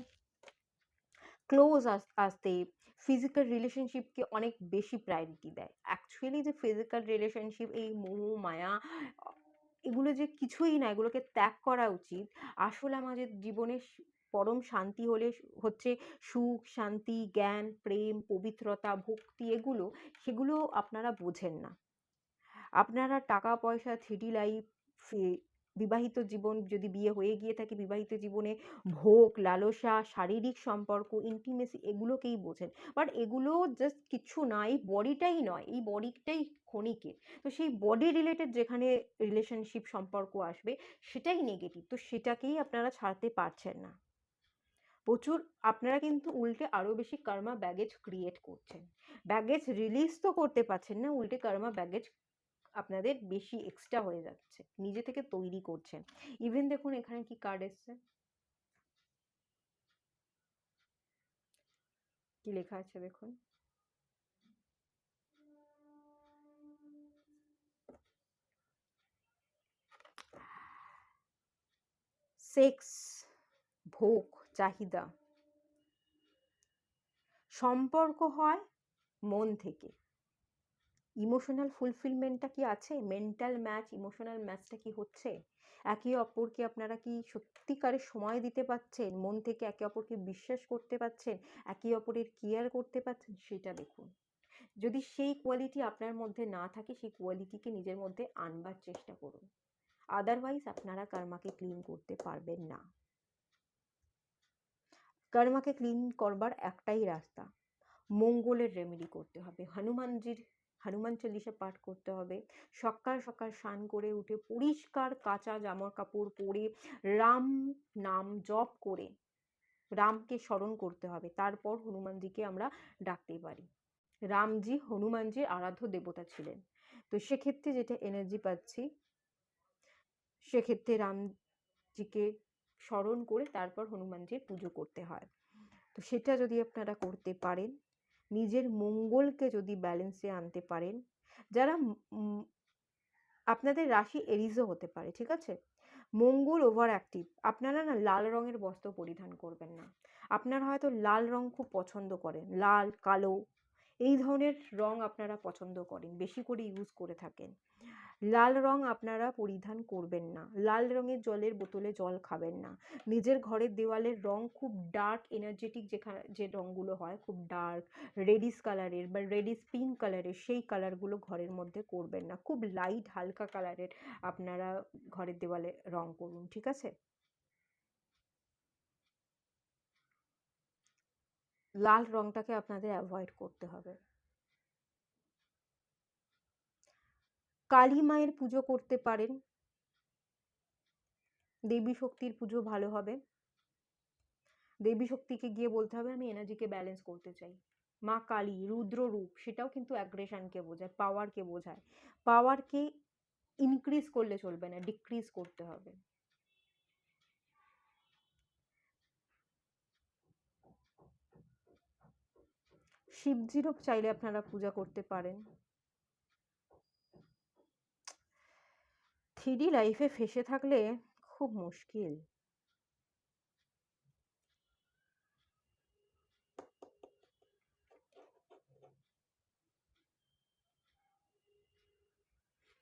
Speaker 1: ক্লোজ আসতে, ফিজিক্যাল রিলেশনশিপকে অনেক বেশি প্রায়োরিটি দেয়। অ্যাকচুয়ালি যে ফিজিক্যাল রিলেশনশিপ, এই মোহ মায়া, এগুলো যে কিছুই না, এগুলোকে ত্যাগ করা উচিত। আসলে আমাদের জীবনে পরম শান্তি হচ্ছে সুখ, শান্তি, জ্ঞান, প্রেম, পবিত্রতা, ভক্তি, সেগুলো আপনারা বোঝেন না। আপনারা টাকা পয়সা, থ্রিডি লাইফ, বিবাহিত জীবন, যদি বিয়ে হয়ে গিয়ে থাকে বিবাহিত জীবনে ভোগ, লালসা, শারীরিক সম্পর্ক, ইন্টিমেসি, এগুলোকেই বোঝেন। বাট এগুলো জাস্ট কিছু না, এই বডিটাই নয়, এই বডিটাই ক্ষণিকের। তো সেই বডি রিলেটেড যেখানে রিলেশনশিপ সম্পর্ক আসবে, সেটাই নেগেটিভ, তো সেটাকেই আপনারা ছাড়তে পারছেন না। প্রচুর আপনারা কিন্তু উল্টে আরও বেশি কর্মা ব্যাগেজ ক্রিয়েট করছেন। ব্যাগেজ রিলিজ তো করতে পারছেন না, উল্টে কর্মা ব্যাগেজ আপনাদের বেশি এক্সট্রা হয়ে যাচ্ছে, নিজে থেকে তৈরি করছেন। ইভেন দেখুন এখানে কি কার্ড এসছে, কি লেখা আছে দেখুন, সেক্স, ভোগ, চাহিদা। সম্পর্ক হয় মন থেকে। ইমোশনাল ফুলফিলমেন্টটা কি আছে? মেন্টাল ম্যাচ, ইমোশনাল ম্যাচটা কি হচ্ছে? একে অপরকে আপনারা কি সত্যিকারের সময় দিতে পারছেন? মন থেকে একে অপরকে বিশ্বাস করতে পারছেন? একে অপরের কেয়ার করতে পারছেন? সেটা দেখুন। যদি সেই কোয়ালিটি আপনার মধ্যে না থাকে, সেই কোয়ালিটিকে নিজের মধ্যে আনবার চেষ্টা করুন। আদারওয়াইজ আপনারা কর্মাকে ক্লিন করতে পারবেন না। কর্মাকে ক্লিন করবার একটাই রাস্তা, মঙ্গলের রেমেডি করতে হবে। হনুমান চল্লিশা পাঠ করতে হবে। সকাল সকাল স্নান করে উঠে পরিষ্কার কাঁচা জামা কাপড় পরে রাম নাম জপ করে রামকে স্মরণ করতে হবে। তারপর হনুমানজিকে আমরা ডাকতে পারি। রামজি হনুমানজির আরাধ্য দেবতা ছিলেন। তো সেক্ষেত্রে যেটা এনার্জি পাচ্ছি, সেক্ষেত্রে রামজিকে স্মরণ করে তারপর হনুমানজির পুজো করতে হয়। তো সেটা যদি আপনারা করতে পারেন, নিজের মঙ্গলকে যদি ব্যালেন্সে আনতে পারেন, যারা আপনাদের রাশি এরিজও হতে পারে, ঠিক আছে? মঙ্গল ওভার অ্যাক্টিভ, আপনারা না লাল রঙের বস্ত্র পরিধান করবেন না। আপনারা হয়তো লাল রং খুব পছন্দ করেন, লাল, কালো এই ধরনের রং আপনারা পছন্দ করেন, বেশি করে ইউজ করে থাকেন। লাল রং আপনারা পরিধান করবেন না। লাল রঙের জলের বোতলে জল খাবেন না। নিজের ঘরের দেওয়ালের রং খুব ডার্ক এনার্জেটিক, যে রঙগুলো হয় খুব ডার্ক রেডিশ কালারের বা রেডিশ পিঙ্ক কালারের, সেই কালারগুলো ঘরের মধ্যে করবেন না। খুব লাইট হালকা কালারের আপনারা ঘরের দেওয়ালে রং করুন, ঠিক আছে? লাল রংটাকে আপনাদের অ্যাভয়েড করতে হবে। কালী মায়ের পুজো করতে পারেন, দেবী শক্তির পুজো ভালো হবে। দেবী শক্তিকে গিয়ে বলতে হবে আমি এনার্জিকে ব্যালেন্স করতে চাই। মা কালী রুদ্র রূপ, সেটাও কিন্তু অ্যাগ্রেশনকে বোঝায়, পাওয়ারকে বোঝায়। পাওয়ারকে ইনক্রিজ করলে চলবে না, ডিক্রিজ করতে হবে। শিবজিরও চাইলে আপনারা পূজা করতে পারেন। 3D লাইফে ফেসে থাকলে খুব মুশকিল।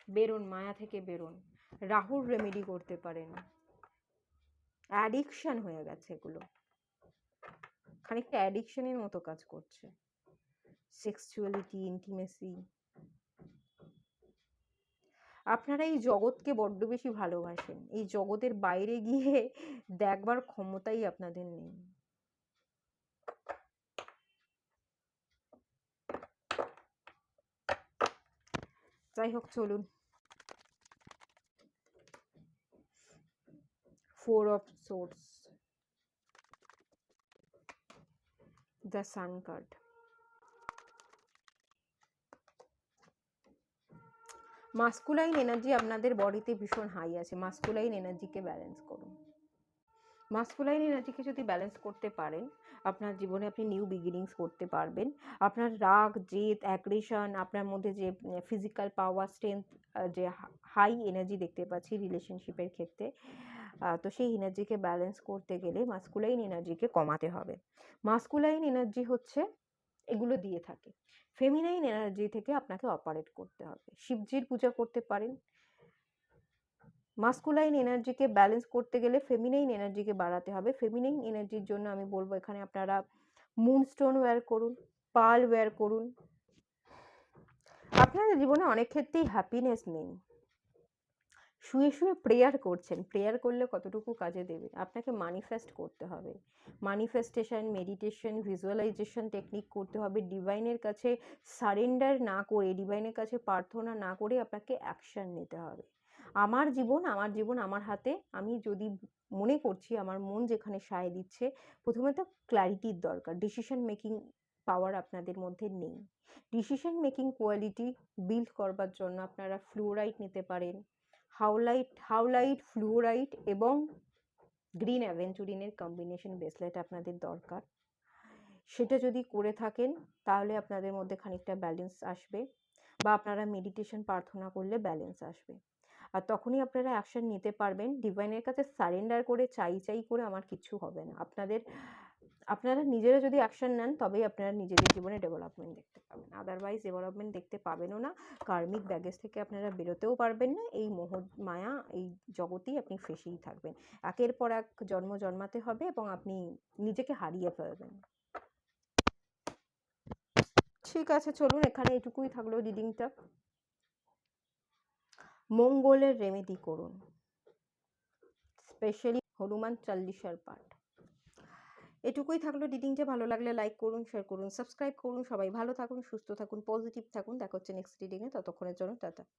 Speaker 1: বেরোন, মায়া থেকে বেরোন। রাহুর রেমেডি করতে পারেন। অ্যাডিকশন হয়ে গেছে এগুলো, খানিকটা অ্যাডিকশনের মতো কাজ করছে। Sexuality, intimacy. আপনারা এই জগৎকে বড্ড বেশি ভালোবাসেন, এই জগতের বাইরে গিয়ে দেখবার ক্ষমতাই আপনাদের নেই। যাই হোক, চলুন। 4 of Swords, the Sun card। Masculine energy আপনাদের বডিতে ভীষণ হাই আছে, মাস্কুলাইন এনার্জিকে ব্যালেন্স করুন। মাস্কুলাইন এনার্জিকে যদি ব্যালেন্স করতে পারেন, আপনার জীবনে আপনি নিউ বিগিনিংস করতে পারবেন। আপনার রাগ, জেদ, অ্যাগ্রেশন, আপনার মধ্যে যে ফিজিক্যাল পাওয়ার, স্ট্রেংথ, যে হাই এনার্জি দেখতে পাচ্ছি রিলেশনশিপের ক্ষেত্রে, তো সেই এনার্জিকে ব্যালেন্স করতে গেলে মাস্কুলাইন এনার্জিকে কমাতে হবে। মাস্কুলাইন এনার্জি হচ্ছে এগুলো দিয়ে থাকে, ফেমিনাইন এনার্জি থেকে আপনাকে অপারেট করতে হবে। শিবজির পূজা করতে পারেন। মাস্কুলাইন এনার্জিকে ব্যালেন্স করতে গেলে ফেমিনাইন এনার্জিকে বাড়াতে হবে। ফেমিনাইন এনার্জির জন্য আমি বলবো এখানে আপনারা মুনস্টোন ওয়্যার করুন, পার্ল ওয়্যার করুন। আপনাদের জীবনে অনেক ক্ষেত্রেই হ্যাপিনেস নেই, শুয়ে শুয়ে প্রেয়ার করছেন, প্রেয়ার করলে কতটুকু কাজে দেবে? আপনাকে ম্যানিফেস্ট করতে হবে। ম্যানিফেস্টেশন, মেডিটেশন, ভিজুয়ালাইজেশন টেকনিক করতে হবে। ডিভাইনের কাছে সারেন্ডার না করে, ডিভাইনের কাছে প্রার্থনা না করে আপনাকে অ্যাকশন নিতে হবে। আমার জীবন আমার হাতে। আমি যদি মনে করছি আমার মন যেখানে সায় দিচ্ছে, প্রথমত ক্ল্যারিটির দরকার। ডিসিশন মেকিং পাওয়ার আপনাদের মধ্যে নেই। ডিসিশন মেকিং কোয়ালিটি বিল্ড করবার জন্য আপনারা ফ্লুরাইট নিতে পারেন। হাউলাইট, ফ্লুরাইট এবং গ্রিন অ্যাভেঞ্চুরিনের কম্বিনেশন ব্রেসলেট আপনাদের দরকার। সেটা যদি করে থাকেন তাহলে আপনাদের মধ্যে খানিকটা ব্যালেন্স আসবে, বা আপনারা মেডিটেশন প্রার্থনা করলে ব্যালেন্স আসবে। আর তখনই আপনারা অ্যাকশন নিতে পারবেন। ডিভাইনের কাছে সারেন্ডার করে চাই করে আমার কিচ্ছু হবে না। আপনারা নিজেরা যদি অ্যাকশন নেন তবেই আপনারা নিজেদের জীবনে ডেভেলপমেন্ট দেখতে পাবেন, আদারওয়াইজ ডেভেলপমেন্ট দেখতে পাবেনও না। কার্মিক ব্যাগেজ থেকে আপনারা বেরোতেও পারবেন না। এই মোহ মায়া, এই জগতেই আপনি ফেসেই থাকবেন। একের পর এক জন্ম জন্মাতে হবে এবং আপনি নিজেকে হারিয়ে ফেলবেন। ঠিক আছে, চলুন এখানে এটুকুই থাকলো রিডিংটা। মঙ্গলের রেমেডি করুন, স্পেশালি হনুমান চল্লিশার পাঠ। এটুকুই থাকলো রিডিংটা। ভালো লাগলে লাইক করুন, শেয়ার করুন, সাবস্ক্রাইব করুন। সবাই ভালো থাকুন, সুস্থ থাকুন, পজিটিভ থাকুন। দেখা হচ্ছে নেক্সট রিডিংয়ে। ততক্ষণের জন্য টাটা।